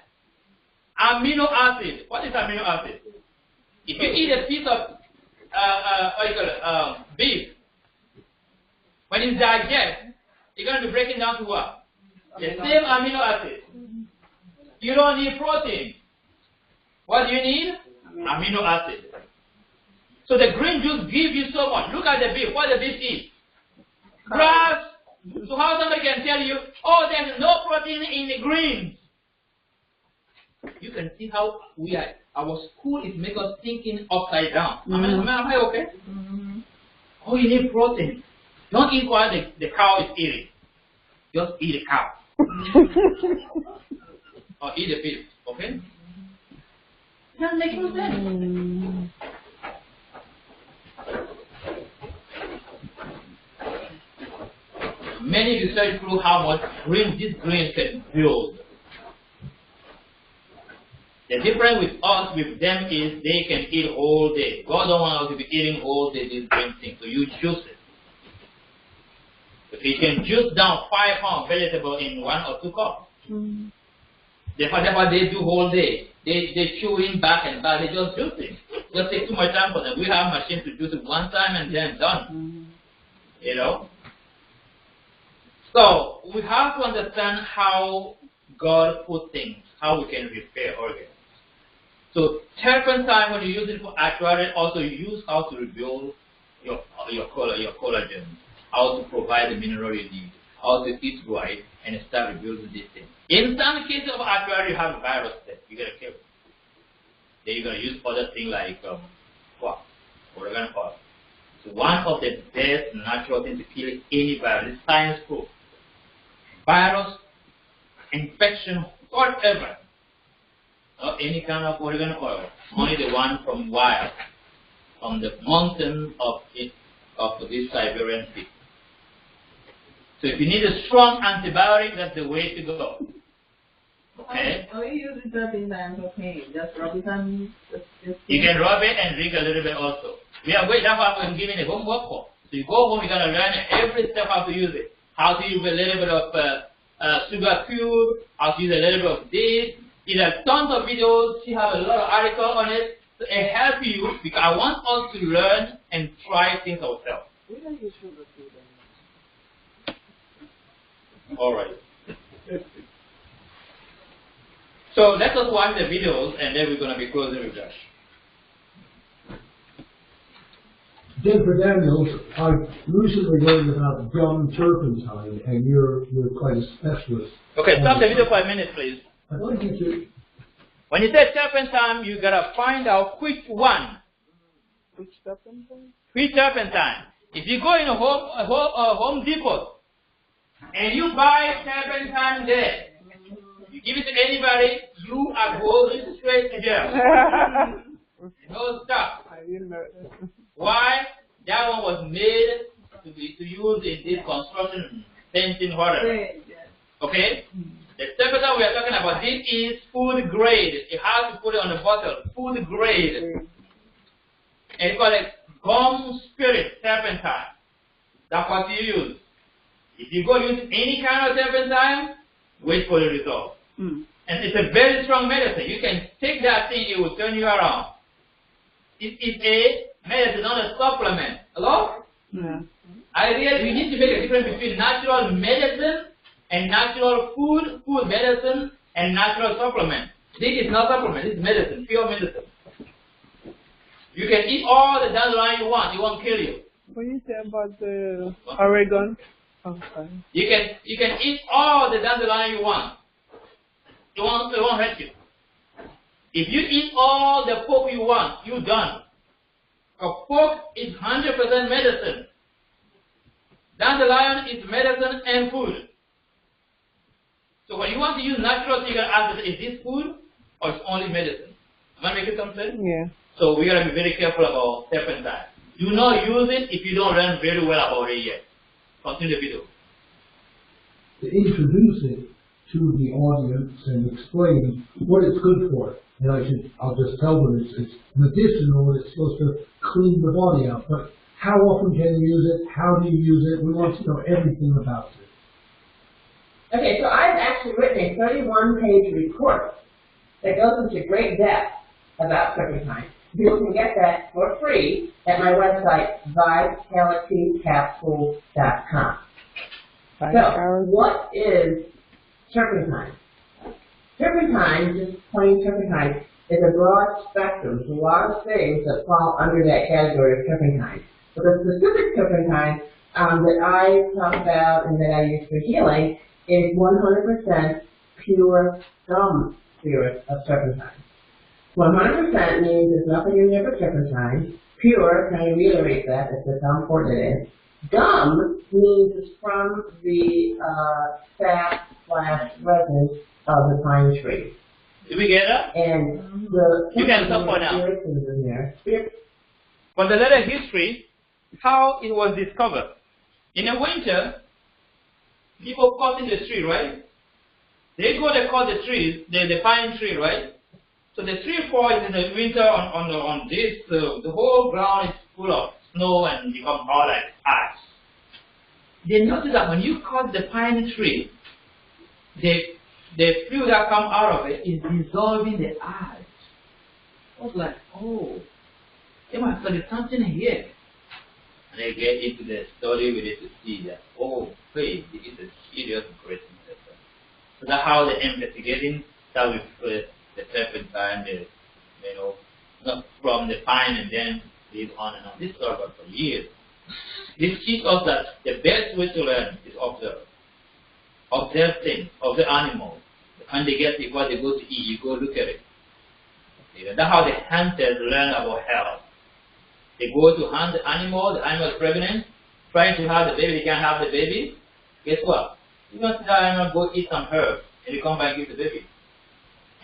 Amino acid. What is amino acid? If you eat a piece of beef, when it's digested, you're going to be breaking down to what? The same amino acid. You don't need protein. What do you need? Amino acid. So the green juice gives you so much. Look at the beef. What the beef eats? Grass. So how somebody can tell you, oh, there's no protein in the greens? You can see how we are. Our school is making us thinking upside down. Am I okay? Oh, you need protein. Don't eat what the cow is eating. Just eat a cow. Or eat a beef. Okay? That makes no sense. Many research prove how much this green can build. The difference with us, with them, is they can eat all day. God don't want us to be eating all day this green thing, so you juice it. If you can juice down 5 pounds vegetable in 1 or 2 cups, therefore they do whole day. They chew in back and back. They just juice it. Just take too much time for them. We have machines to juice it one time and then done. You know. So we have to understand how God put things, how we can repair organs. So turpentine, when you use it for arthritis, also you use how to rebuild your collagen, how to provide the mineral you need, how to eat right, and start rebuilding these things. In some cases of arthritis, you have a virus there. You gotta care then you're going to use other things like oregano oil. So one of the best natural things to kill any virus, science proof. Virus, infection, whatever. Not any kind of oregano oil. Only the one from wild, from the mountain of this Siberian peak. So if you need a strong antibiotic, that's the way to go. Okay? Oh, you use it sometimes, okay. Just rub it on. You can rub it and drink a little bit also. We are that's what I'm giving a homework for. So you go home, you're going to learn every step how to use it. How to use a little bit of sugar cube, how to use a little bit of this. There are tons of videos. She has a lot of articles on it. So it helps you because I want us to learn and try things ourselves. We don't use sugar cube anymore. All right. So let us watch the videos and then we're going to be closing with Josh. Jennifer Daniels, I've recently learned about gum turpentine, and you're quite a specialist. Okay, stop the video for a minute, please. I'd like you to. When you say turpentine, you gotta find out which one. Which turpentine? Which turpentine. If you go in a Home Depot and you buy turpentine there, you give it to anybody, you are going straight to jail. No stop. I didn't know that. Why? That one was made to use in this construction, painting, whatever. Okay? The turpentine we are talking about, this is food grade. You have to put it on the bottle. Food grade. And it's called a gum spirit turpentine. That's what you use. If you go use any kind of turpentine, wait for the result. And it's a very strong medicine. You can take that thing, it will turn you around. It is a medicine, not a supplement. Hello? Yeah. We need to make a difference between natural medicine and natural food medicine, and natural supplement. This is not supplement, this is medicine, pure medicine. You can eat all the dandelion you want, it won't kill you. What do you say about the Oregon? Oh, sorry. You can eat all the dandelion you want. It won't hurt you. If you eat all the pork you want, you're done. Pork is 100% medicine. Dandelion is medicine and food. So when you want to use natural things, you gotta ask, is this food or it's only medicine? Am I making some sense? Yeah. So we gotta be very careful about turpentine. Do not use it if you don't learn very well about it yet. Continue the video. To introduce it to the audience and explain what it's good for. And I'll just tell them it's medicinal and it's supposed to clean the body out. But how often can you use it? How do you use it? We want to know everything about it. Okay, so I've actually written a 31-page report that goes into great depth about turpentine. People can get that for free at my website, vitalitycapsules.com. So, what is turpentine? Turpentine, just plain turpentine, is a broad spectrum. There's a lot of things that fall under that category of turpentine. But the specific turpentine that I talk about and that I use for healing is 100% pure gum spirit of turpentine. 100% means there's nothing in there but turpentine. Pure, can I reiterate that? That's how important it is. Gum means it's from the sap/resin of the pine tree. Did we get that? And the you can stop for now. in there. For the little history, how it was discovered. In the winter, people cutting the tree, right? They cut the trees, the pine tree, right? So the tree falls in the winter on this, the whole ground is full of snow and become hard like ice. They noticed that when you cut the pine tree, the fluid that comes out of it is dissolving the ice. I was like, oh, they must study something here. And they get into the study with it to see that, oh, wait, it is a serious great medicine. So that's how the investigating that we put the turpentine, from the pine and then lead on and on. This goes on for years. This teaches us that the best way to learn is observe. Observe things, observe animals. When they get what they go to eat, you go look at it. That's how the hunters learn about health. They go to hunt the animal is pregnant, trying to have the baby, they can't have the baby. Guess what? You don't see that animal go eat some herb, and they come back and give the baby.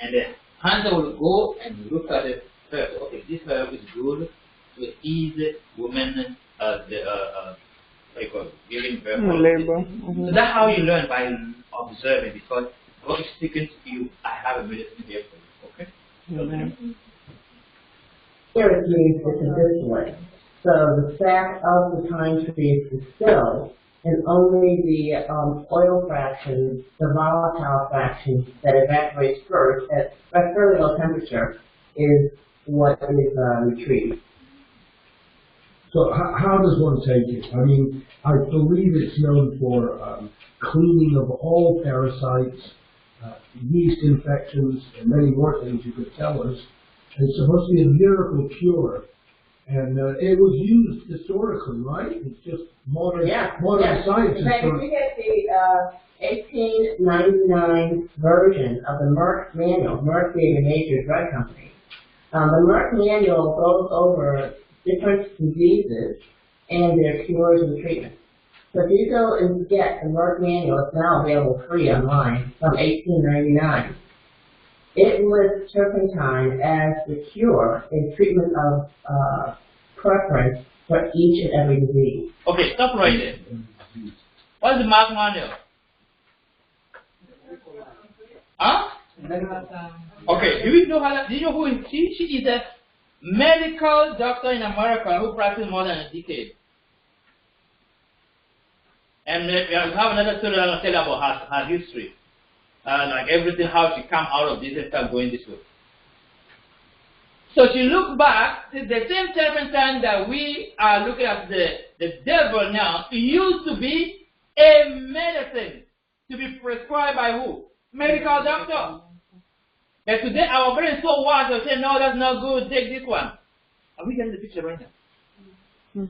And the hunter will go and look at the herb. Okay, this herb is good to ease women giving birth. Labor. So that's how you learn, by observing, because God is speaking to you. I have a medicine here for you. Okay? Amen. Here it means it's in this way. So the sap of the pine tree is distilled, and only the oil fraction, the volatile fraction that evaporates first at a fairly low temperature, is what is retrieved. So how does one take it? I mean, I believe it's known for cleaning of all parasites, yeast infections, and many more things you could tell us. It's supposed to be a miracle cure. And it was used historically, right? It's just modern science. In fact, if you get the 1899 version of the Merck Manual, Merck being a major drug company, the Merck Manual goes over different diseases and their cures and treatments. So if you go and get the Merck Manual, it's now available free online from 1899. It lists turpentine as the cure in treatment of preference for each and every disease. Okay, stop right there. What is the Merck Manual? Huh? Okay, do you know who is she? She is a medical doctor in America who practiced more than a decade. And we have another story I'll tell about her history. Like everything, how she come out of this and start going this way. So she looked back, the same turpentine that we are looking at the devil now, it used to be a medicine to be prescribed by who? Medical doctor. And today our brain is so wise to say, no, that's not good, take this one. Are we getting the picture right now?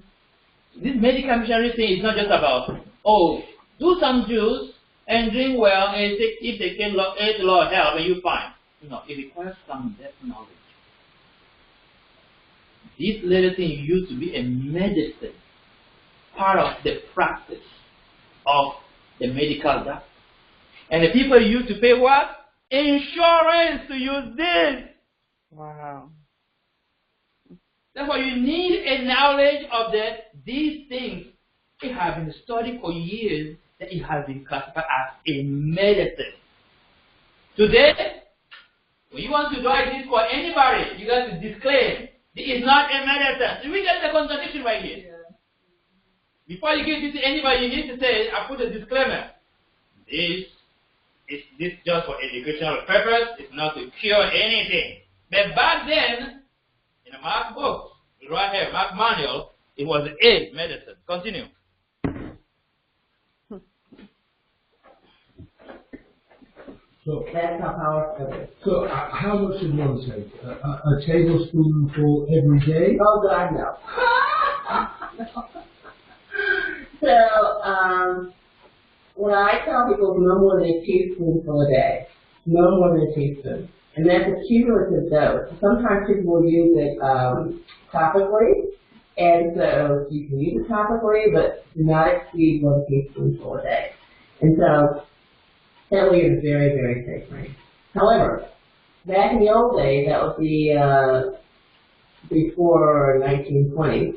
This medical missionary thing is not just about, oh, do some juice and drink well, and if they can eat a lot of help, and you fine. No, it requires some depth knowledge. This little thing used to be a medicine, part of the practice of the medical doctor. And the people used to pay what? Insurance to use this. Wow. That's why you need a knowledge of these things. It has been studied for years that it has been classified as a medicine. Today, when you want to do this for anybody, you got to disclaim this is not a medicine. Do we get the contradiction right here? Yeah. Before you give this to anybody, you need to say, I put a disclaimer. This just for educational purpose. It's not to cure anything. But back then, in the Mark books, right here, Mark Manual, it was a medicine. Continue. So that's how powerful it is. So how much should one take? A tablespoonful every day? Oh God, no. So what I tell people is no more than a teaspoonful a day. No more than a teaspoon. And that's a cumulative dose. Sometimes people will use it topically, and so you can use it topically, but do not exceed 1 teaspoonful a day. And so that way you're very, very safe range. However, back in the old days, that would be before 1920,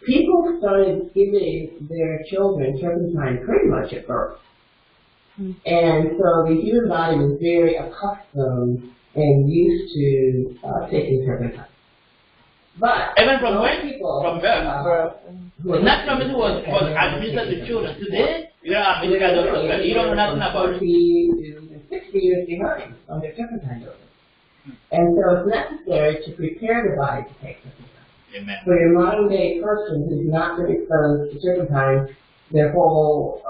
people started giving their children turpentine pretty much at birth. And so the human body was very accustomed and used to taking turpentine. But even from when? People, from birth. The natural medicine was administered to children. Today, you don't have medical doctors. You don't know nothing about it. 60 years behind on their turpentine doses. And so it's necessary to prepare the body to take turpentine. Amen. For your modern day person who's not been exposed to turpentine, their whole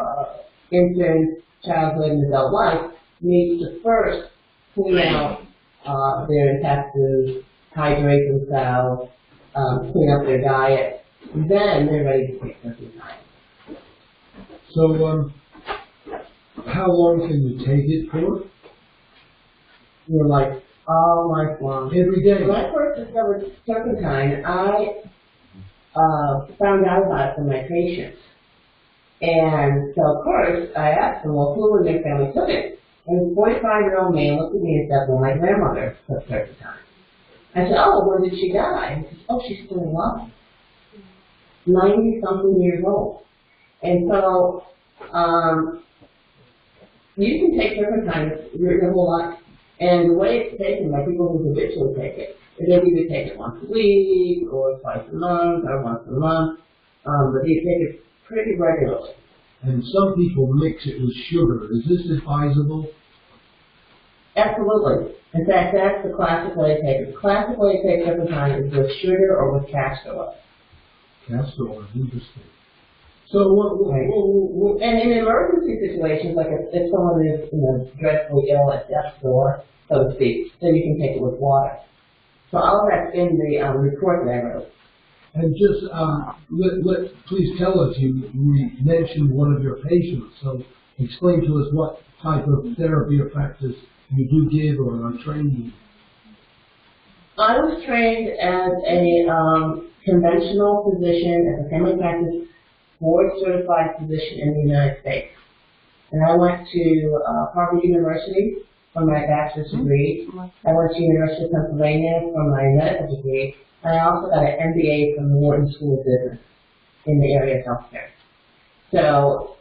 infant, childhood, and adult life needs to first clean out their intestines, hydrate themselves, clean up their diet, then they're ready to take turpentine. So, how long can you take it for? You're like all month long. Every day. When I first discovered turpentine, I found out about it from my patients. And so, of course, I asked them, well, who in their family took it? And a 45-year-old man looked at me and said, well, my grandmother took turpentine. I said, oh, when did she die? He said, oh, she's still alive. 90-something years old. And so, you can take turpentine your whole life. And the way it's taken by people who habitually take it, is they either take it once a week, or twice a month, or once a month, but they take it pretty regularly. And some people mix it with sugar. Is this advisable? Absolutely. In fact, that's the classic way to take it. The classic way to take turpentine is with sugar or with castor oil. Castor oil, interesting. So what and in emergency situations, like if someone is dreadfully ill at death's door, so to speak, then you can take it with water. So all of that's in the report that I wrote. And just please tell us, you mentioned one of your patients, so explain to us what type of therapy or practice you do give or are trained in. I was trained as a conventional physician, as a family practice board-certified physician in the United States. And I went to Harvard University for my bachelor's degree. I went to University of Pennsylvania for my medical degree. And I also got an MBA from the Wharton School of Business in the area of healthcare. So,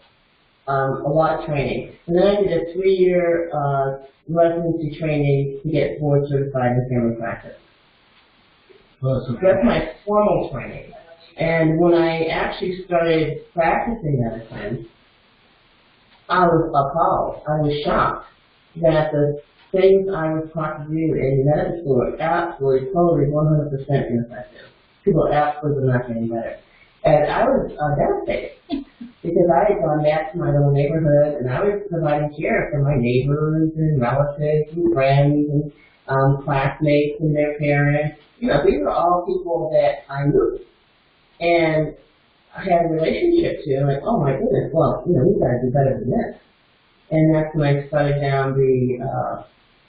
a lot of training. And then I did a 3-year residency training to get board certified in family practice. That's my formal training. And when I actually started practicing medicine, I was appalled. I was shocked that the things I was taught to do in medical school were absolutely, totally, 100% ineffective. People absolutely were not getting better. And I was devastated because I had gone back to my little neighborhood and I was providing care for my neighbors and relatives and friends and classmates and their parents. These were all people that I knew. And I had a relationship to, like, oh my goodness, well, we've got to do better than this. And that's when I started down the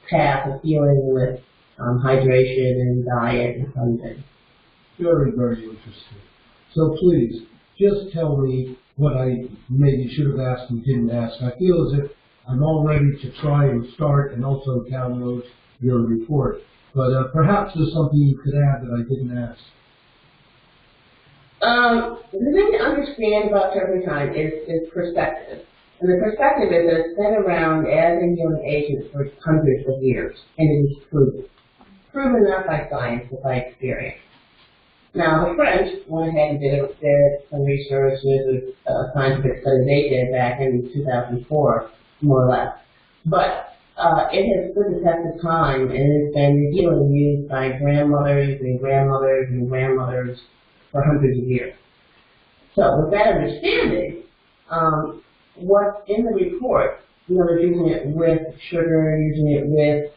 path of healing with hydration and diet and something. Very, very interesting. So please, just tell me what I maybe should have asked and didn't ask. I feel as if I'm all ready to try and start and also download your report. But perhaps there's something you could add that I didn't ask. The thing to understand about turpentine is perspective. And the perspective is that it's been around as a healing agent for hundreds of years, and it is proven. Proven not by science, but by experience. Now, the French went ahead and did some research. There's a scientific study they did back in 2004, more or less. But it has stood the test of time, and it's been healing used by grandmothers and grandmothers and grandmothers for hundreds of years. So with that understanding, what's in the report, they're using it with sugar, using it with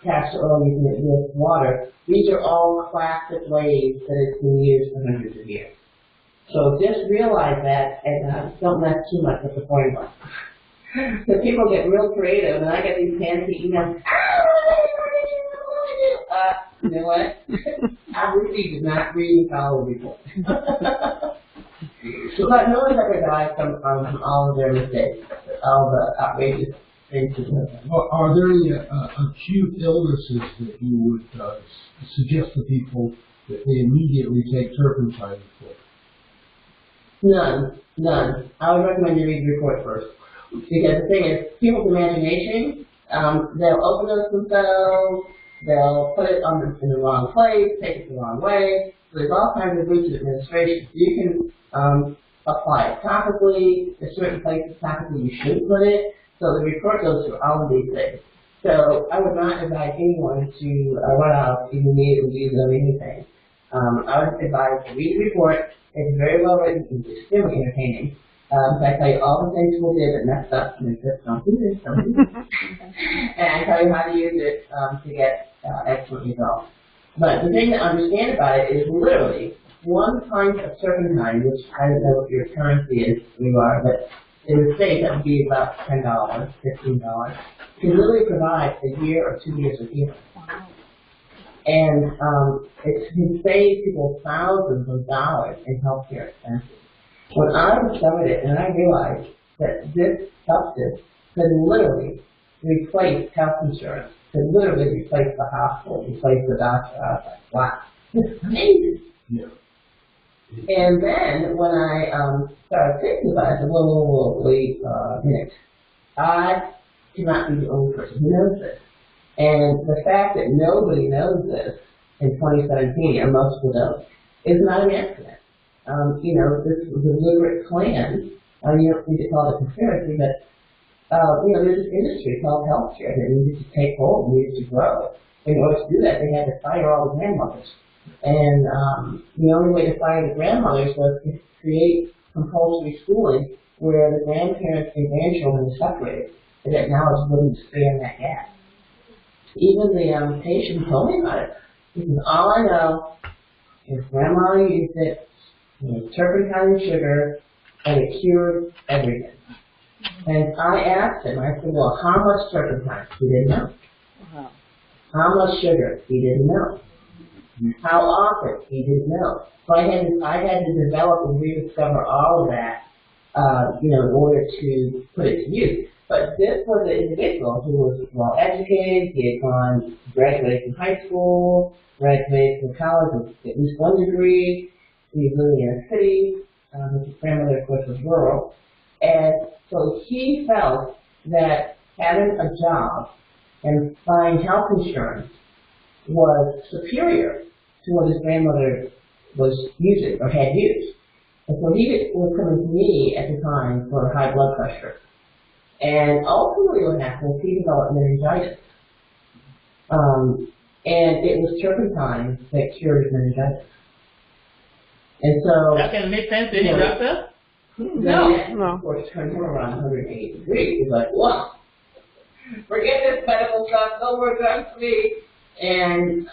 castor oil, using it with water. These are all classic ways that it's been used for hundreds of years. So just realize that and don't mess too much with the formula. So people get real creative, and I get these fancy emails. You know what? I really did not read and follow the report. But no one's ever died from all of their mistakes, all the outrageous things to do. Are there any acute illnesses that you would suggest to people that they immediately take turpentine for? None. I would recommend you read the report first. Because the thing is, people's imagination, they'll overdose themselves, they'll put it in the wrong place, take it the wrong way. So there's all kinds of routes of administration. You can apply it topically. There's certain places topically you shouldn't put it. So the report goes through all of these things. So I would not advise anyone to run out and immediately use it on anything. I would advise to read the report. It's very well written. It's extremely entertaining. I tell you all the things people did that messed up, and it's just don't do this, don't do this. And I tell you how to use it to get excellent results. But the thing to understand about it is literally 1 pint of turpentine, which I don't know what your currency is where you are, but in the States, that would be about $10, $15. Can literally provide a year or 2 years of healing. And it can save people thousands of dollars in healthcare expenses. When I discovered it, and I realized that this substance could literally replace health insurance, could literally replace the hospital, replace the doctor, I was like, wow, this is amazing. Yeah. And then when I started thinking about it, I said, whoa, wait a minute. I cannot be the only person who knows this. And the fact that nobody knows this in 2017, and most people don't, is not an accident. This was a deliberate plan. You don't need to call it a conspiracy, but there's this industry called healthcare that needed to take hold, needed to grow. In order to do that, they had to fire all the grandmothers. And the only way to fire the grandmothers was to create compulsory schooling where the grandparents and grandchildren were separated, and that knowledge wouldn't span that gap. Even the patient told me about it. He says, all I know is grandma used it, turpentine and sugar, and it cured everything. And I asked him, I said, well, how much turpentine? He didn't know. How much sugar? He didn't know. How often? He didn't know. So I had to develop and rediscover all of that, in order to put it to use. But this was an individual who was well educated. He had graduated from high school, graduated from college with at least one degree. He was living in a city. His grandmother, of course, was rural. And so he felt that having a job and buying health insurance was superior to what his grandmother was using or had used. And so he was coming to me at the time for high blood pressure. And ultimately what happened was he developed meningitis. And it was turpentine that cured his meningitis. And so... That can make sense to any doctor? No. Of course, turned him around 180 degrees. He's like, wow, forget this medical stuff, no more drugs for me. And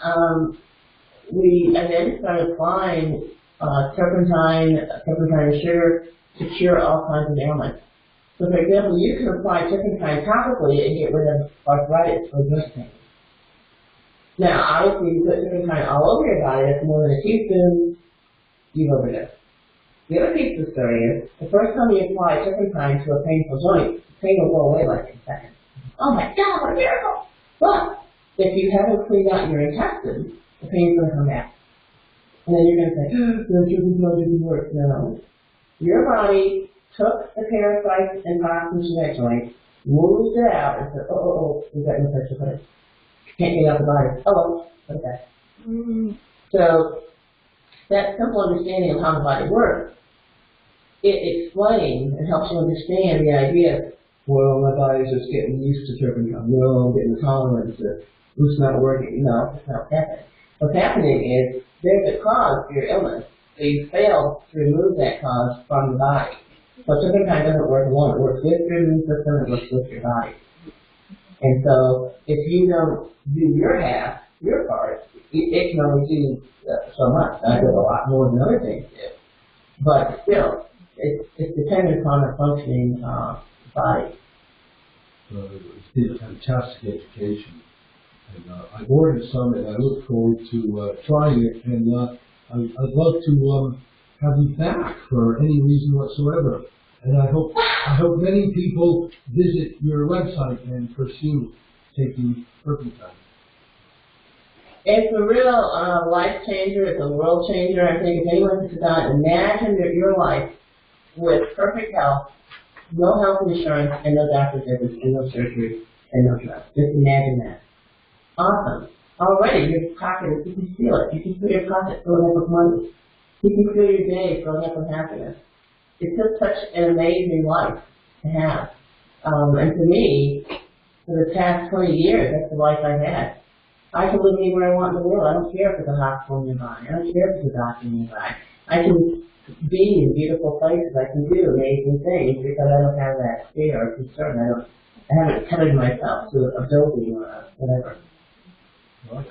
we then started applying turpentine and sugar to cure all kinds of ailments. So, for example, you can apply turpentine topically and get rid of arthritis or joint pain. Now, obviously, you put turpentine all over your body, that's more than a teaspoon, you've overdosed. The other piece of the story is, the first time you apply turpentine to a painful joint, the pain will go away like in seconds. Oh my God, what a miracle! But if you haven't cleaned out your intestines, the pain's going to come back. And then you're going to say, no, turpentine didn't work. No. Your body took the parasites and toxins from that joint, moved it out, and said, we've got no place to put it. Can't get out the body. Oh, well, okay. So, that simple understanding of how the body works, it explains and helps you understand the idea, well, my body's just getting used to turpentine. No, I'm getting tolerant to it's not working. No, it's not happening. What's happening is there's a cause for your illness. So you fail to remove that cause from the body. So turpentine doesn't work alone. It works with your immune system, it works with your body. And so if you don't do your half, your part, it can only do so much. I do a lot more than other things do. But still, it's dependent upon a functioning body. It's been a fantastic education. And I've ordered some, and I look forward to trying it. And I'd love to have you back for any reason whatsoever. And I hope many people visit your website and pursue taking turpentine. It's a real life changer. It's a world changer. I think if anyone can sit down and imagine your life with perfect health, no health insurance, and no doctor's visits, and no surgery, and no drugs. Just imagine that. Awesome. Already, your pocket, you can feel it. You can feel your pocket filling up with money. You can feel your day filling up with happiness. It's just such an amazing life to have. And to me, for the past 20 years, that's the life I've had. I can live anywhere I want in the world. I don't care if it's a hospital nearby. I don't care if it's a doctor nearby. I can be in beautiful places. I can do amazing things because I don't have that fear or concern. I haven't tethered myself to a building or whatever. Well,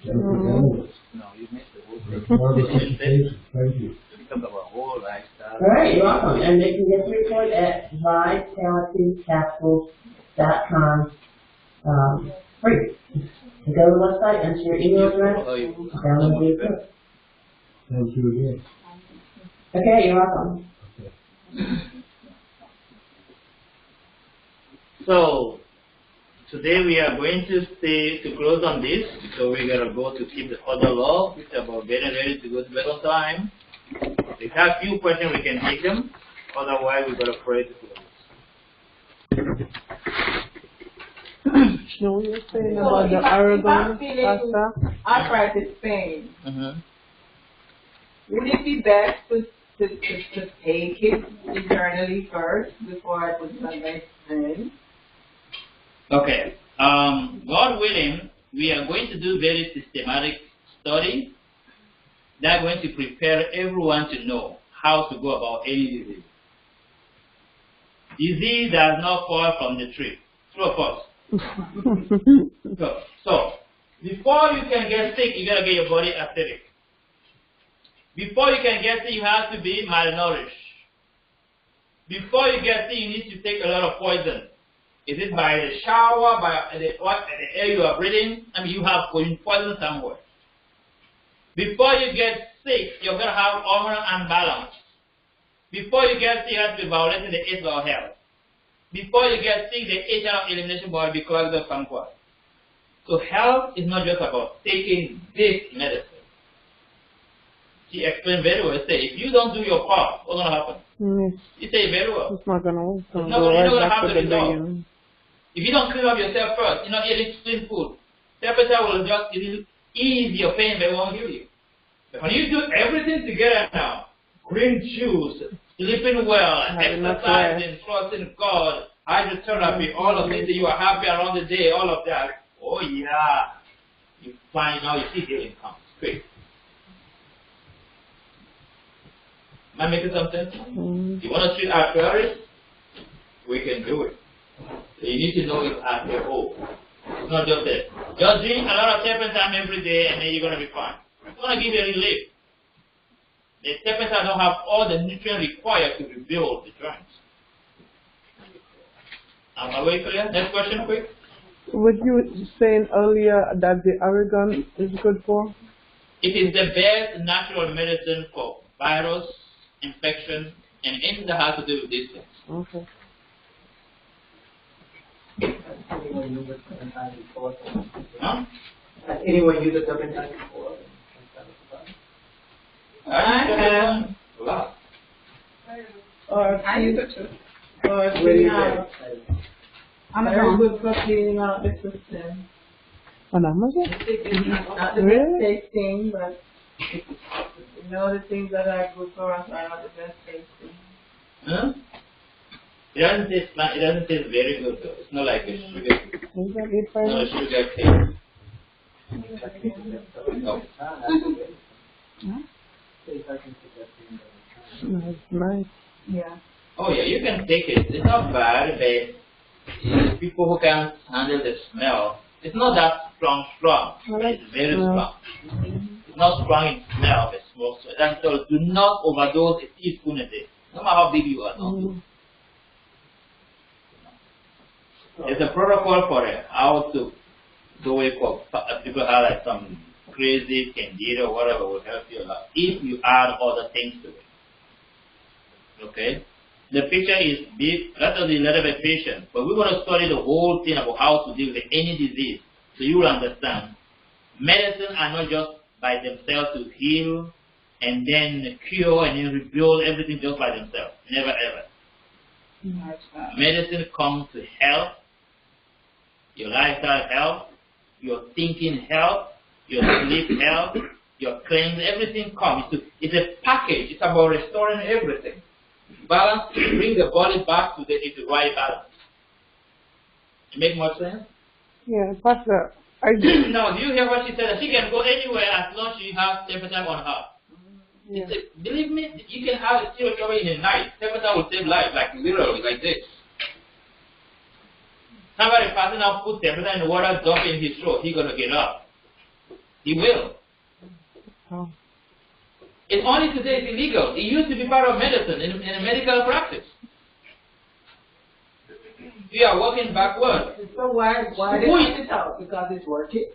Animals. No, you missed the whole That's thing. marvelous education. Thank you. We talk about whole lifestyle. All right, you're welcome. And they can get the report at vitalitycapsules.com. Free. You go to the website, enter your email address, download the report. Thank you again. Okay, you're welcome. So, today we are going to stay to close on this, so we're going to go to keep the other law, which is about getting ready to go to bed on time. If you have a few questions, we can take them. Otherwise, we're going to pray to close. No, you're saying about the Aragon, Pastor? arthritis pain. Mm-hmm. Would it be best to take it internally first before I put it on my skin? Okay. God willing, we are going to do very systematic study that are going to prepare everyone to know how to go about any disease. Disease does not fall from the tree. True or false? So, before you can get sick, you gotta get your body acidic. Before you can get sick, you have to be malnourished. Before you get sick, you need to take a lot of poison. Is it by the shower, by the air you are breathing? I mean, you have poison somewhere. Before you get sick, you're gonna have hormonal imbalance. Before you get sick, you have to be violating the 8th law of health. Before you get sick, the HR elimination body will be clogged up somewhere. So health is not just about taking this medicine. She explained very well. Say, if you don't do your part, what's going to happen? She said very well. It's not going to work. It's not going to happen to the result. If you don't clean up yourself first, you're not eating clean food, temperature will just ease your pain, but it won't heal you. But when you do everything together now, green juice, sleeping well, exercising, trusting God, hydrotherapy, all of this, you are happy around the day, all of that. Oh yeah, you find now you see healing comes quick. Am I making some sense? You want to treat arthritis? We can do it. So you need to know it's at your home. It's not just that. Just drink a lot of turpentine every day and then you're going to be fine. It's going to give you a relief. The turpentine don't have all the nutrients required to rebuild the joints. Am I way clear? Next question, quick. What you were saying earlier that the Aragon is good for? It is the best natural medicine for virus, infection, and anything that has to do with these things. Okay. Anyone use the turpentine before? Huh? Has anyone used the turpentine before? I have a lot. I use it too. Or Where clean is out. it? I'm very good for cleaning out the system. On Amazon? It's not the Really? best tasting, but you know the things that are good for us are not the best tasting. Huh? It doesn't taste very good though. It's not like a sugar. It's not a sugar cake. No. That's nice. Yeah. Oh yeah, you can take it. It's not bad, but people who can't handle the smell, it's not that strong. It's very strong. It's not strong in smell, but small. So do not overdose a teaspoon a day. No matter how big you are, don't do it. There's a protocol for it, how to do it for people have like some crazy candida or whatever will help you a lot if you add other things to it. Okay? The picture is big, that is a little bit patient, but we want to study the whole thing about how to deal with any disease so you will understand. Medicine are not just by themselves to heal and then cure and then rebuild everything just by themselves. Never ever. Medicine comes to help your lifestyle health, your thinking health, your sleep health, your cleanse, everything comes. It's a package. It's about restoring everything. Balance, bring the body back to the right balance. It make more sense? Yeah, Pastor. Now, do you hear what she said? She can go anywhere as long as she has temperature on her. Yeah. Believe me, you can have a serious trouble in the night. Temperature will save life, like literally, like this. Somebody passing out, put temperature in the water, dump in his throat, he's going to get up. He will. Oh. It's only today it's illegal. It used to be part of medicine in a medical practice. We are working backwards. So why they put it out? Because it's working.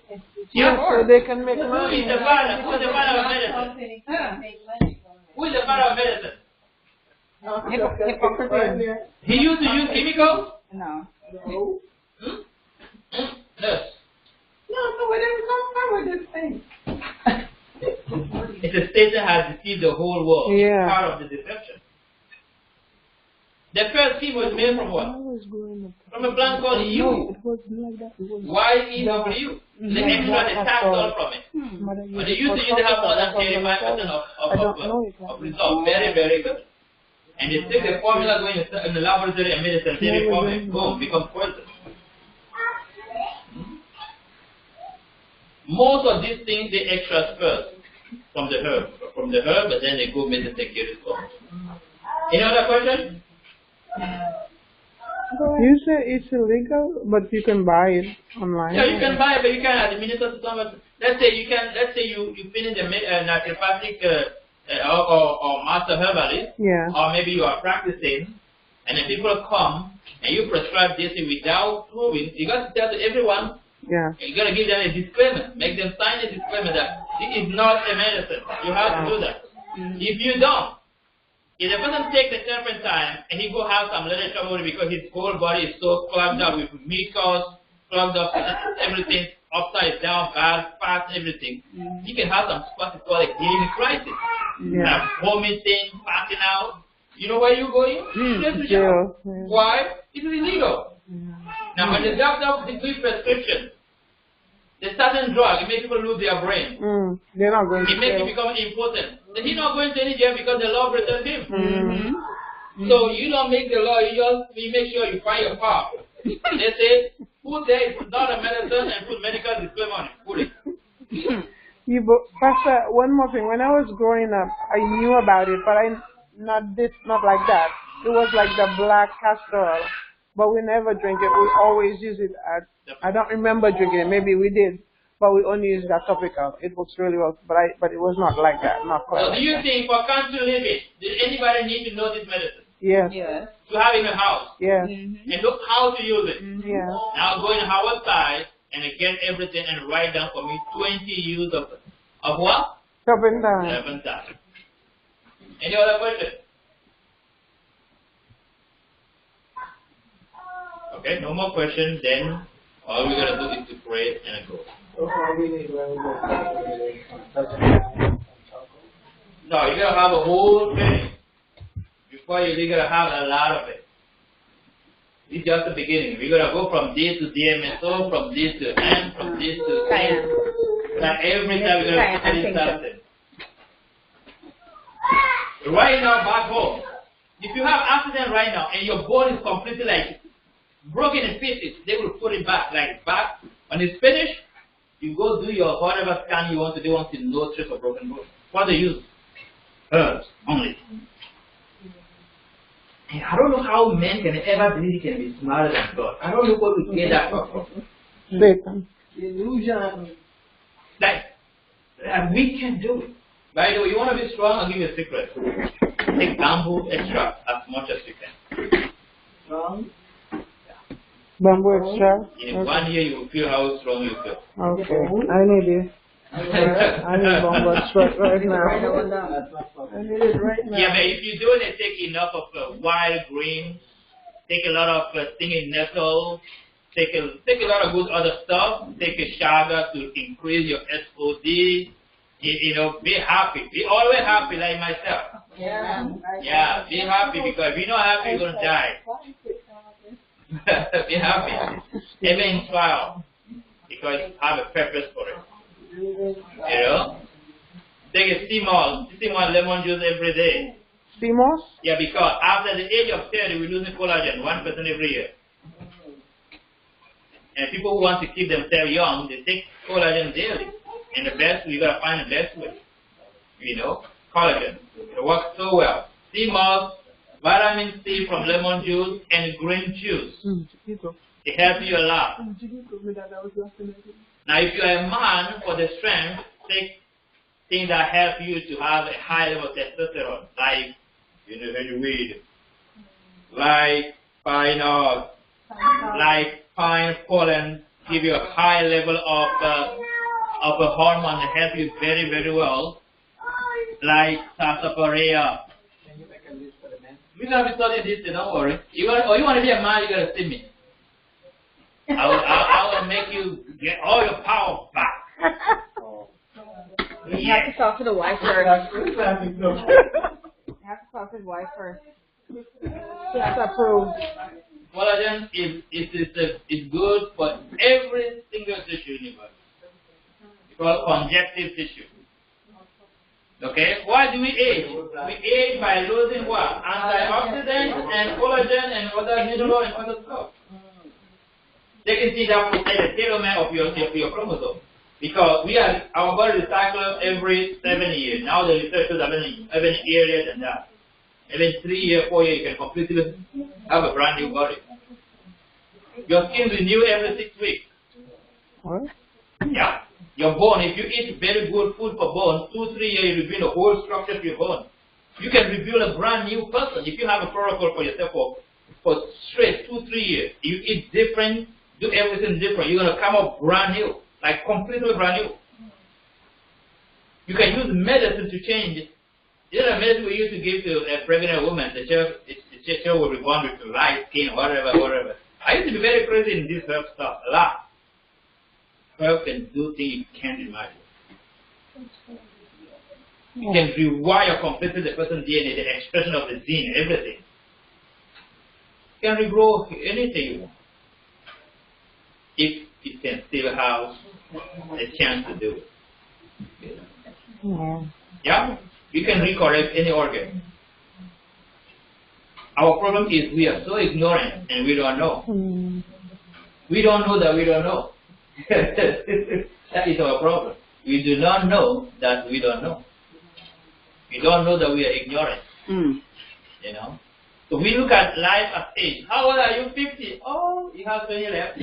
Yeah, So they can make Who money. is the father? Who is the father of medicine? Who is the father of medicine? Hypocrite. He used to use chemicals? No. Yes. No, so where did we come from with this thing? It's a state that has deceived the whole world. Yeah. It's part of the deception. The first seed was made from what? From a plant called yew. Y-E-W. The extra, the tax all from it. But they used to have more than 85% of results. Very, very good. And they take the formula going in the laboratory and made a synthetic formula. Boom, becomes poison. Most of these things they extract first from the herb. But then they go make the security form. Any other question? You say it's illegal, but you can buy it online. Yeah, you can buy it, but you can't administer to someone. Let's say you finish the naturopathic or master herbalist, Yeah. or maybe you are practicing, and then people come and you prescribe this without proving. You got to tell to everyone. Yeah. You got to give them a disclaimer. Make them sign a disclaimer that it is not a medicine. You have to do that. If you don't, if the person takes the turpentine and he go have some little trouble because his whole body is so clogged up with mucus, clogged up with everything, upside down, bad, fat, everything, he can have some what's called a healing crisis. Yeah. Vomiting, passing out. You know where you're going? Straight to jail. Why? It is illegal. Now, when the doctor gives prescription, the certain drug, it makes people lose their brain. They're not going to It makes jail. it become important. Then he's not going to any jail because the law protects him. So you don't make the law, you make sure you find your part. They say, put there, it's not a medicine, and put medical disclaimer on it. Put it. Pastor, one more thing. When I was growing up, I knew about it, but not like that. It was like the black castor oil, but we never drink it. We always use it I don't remember drinking it. Maybe we did, but we only use that topical. It works really well, but it was not like that. Not quite. So do you think for country living, did anybody need to know this medicine? Yes. Yes. To have in your house? Yes. And look how to use it. Yeah. Now go in our side and get everything and write down for me 20 use of what? Turpentine. Turpentine. Any other question? Okay, no more questions. Then all we gotta do is to pray and go. No, you gotta have a whole thing. Before you gotta have a lot of it. It's just the beginning. We're gonna go from this to DMSO, from this to M, from this to S. Like every time we're gonna put in something. Right now back home, if you have accident right now and your bone is completely like broken in pieces, they will put it back. When it's finished, you go do your whatever scan you want to do until no trace of broken bone. What do you use? Herbs only. And I don't know how men can ever believe he can be smarter than God. I don't know where we get that from. Satan. Illusion. Like we can do it. By the way, you want to be strong? I'll give you a secret. Take bamboo extract as much as you can. Strong. Bamboo extract. In 1 year, you will feel how strong you feel. Okay. I need it. I need bamboo extract right now. I need it right now. Yeah, but if you don't take enough of wild green, take a lot of stinging nettle, take a lot of good other stuff, take a shaga to increase your SOD. Be happy. Be always happy like myself. Yeah, be happy because if you're not happy, you're going to die. Be happy. Ever inspired because you have a purpose for it. Take a sea moss lemon juice every day. Sea moss? Yeah, because after the age of 30, we're losing collagen, 1% every year. And people who want to keep themselves young, they take collagen daily. And we gotta find the best way. Collagen. It works so well. Sea moss, vitamin C from lemon juice, and green juice. It helps you a lot. Now, if you are a man, for the strength, take things that help you to have a high level of testosterone, like any weed, like pine oil, like pine pollen, give you a high level of a hormone that help you very, very well, like sarsaparilla. Can you make a list for the men? We're going to be studying this, don't worry. You want to be a man, you got to see me. I will make you get all your power back. You have to talk to the wife first. You have to talk to the wife first. She has to approve. Collagen is good for every single tissue in your body. It's called conjunctive tissue. Okay? Why do we age? We age by losing what? Antioxidants and collagen and other mineral and other stuff. They can see that protect the telomere of your chromosome. Because our body recycles every 7 years. Now the research shows even earlier than that. Even 3 years, 4 years, you can completely have a brand new body. Your skin renews every 6 weeks. What? Yeah. Your bone, if you eat very good food for bone, 2-3 years you rebuild the whole structure of your bone. You can rebuild a brand new person. If you have a protocol for yourself for straight 2-3 years, you eat different, do everything different, you're going to come up brand new, like completely brand new. You can use medicine to change it. You know, the medicine we used to give to a pregnant woman, the child will be born with light skin, whatever. I used to be very crazy in this herb stuff, a lot. Herb can do things you can't imagine. You can rewire completely the person's DNA, the expression of the gene, everything. You can regrow anything you want. If it can still have a chance to do it. Yeah? You can recorrect any organ. Our problem is we are so ignorant and we don't know. We don't know that we don't know. That is our problem. We do not know that we don't know. We don't know that we are ignorant. You know? So we look at life as age. How old are you? 50? Oh, you have 20 left.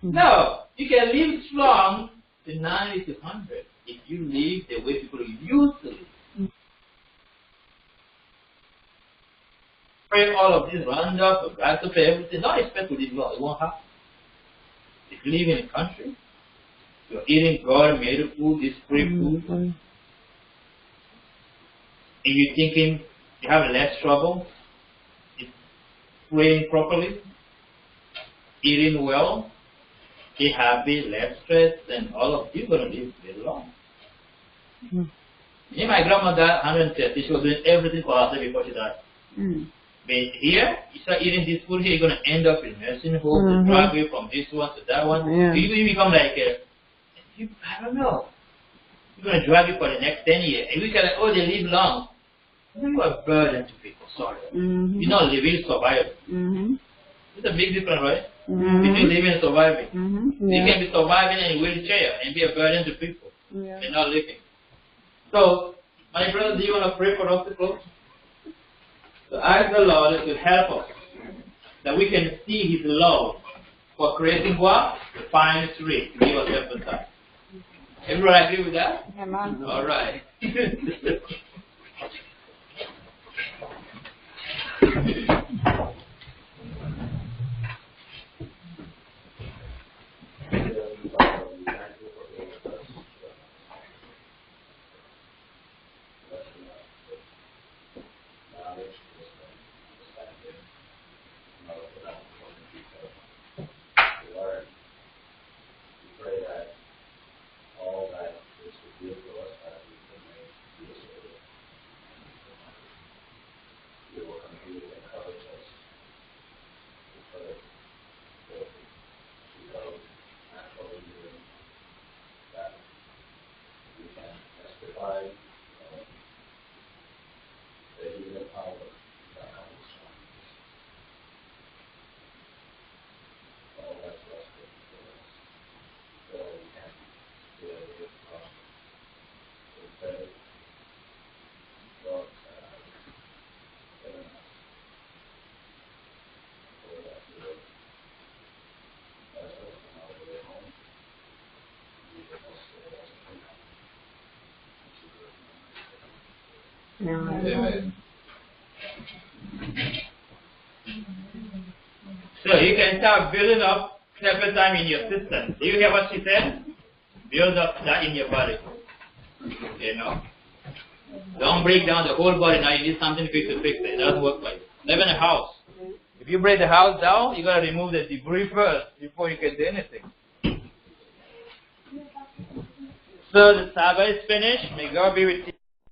No, you can live strong to 90 to 100 if you live the way people used to live. Pray all of this roundup, to pay everything. Not expect to live long. It won't happen. If you live in a country, you're eating God-made food, this free food, and you're thinking you have less trouble, praying properly, eating well, be happy, less stress, and all of you are going to live very long. My grandmother, 130, she was doing everything for herself before she died. But here, you start eating this food here, you're going to end up in nursing home, drag you from this one to that one. You become like I don't know. You're going to drag you for the next 10 years. And we can like, oh, they live long. You are a burden to people, sorry. You're not living, surviving. It's a big difference, right? Between living and surviving. You can be surviving in a wheelchair and be a burden to people and not living. So, my brother, do you want to pray for us to close? So ask the Lord to help us, that we can see His love for creating what? The fine tree to give us appetite. Everyone agree with that? Amen. All right. We will continue to encourage Amen. So you can start building up separate time in your system. Do you hear what she said? Build up that in your body. You know? Don't break down the whole body. Now you need something fixed to fix it. It doesn't work like that. Live in a house. If you break the house down, you got to remove the debris first before you can do anything. So the Sabbath is finished. May God be with you.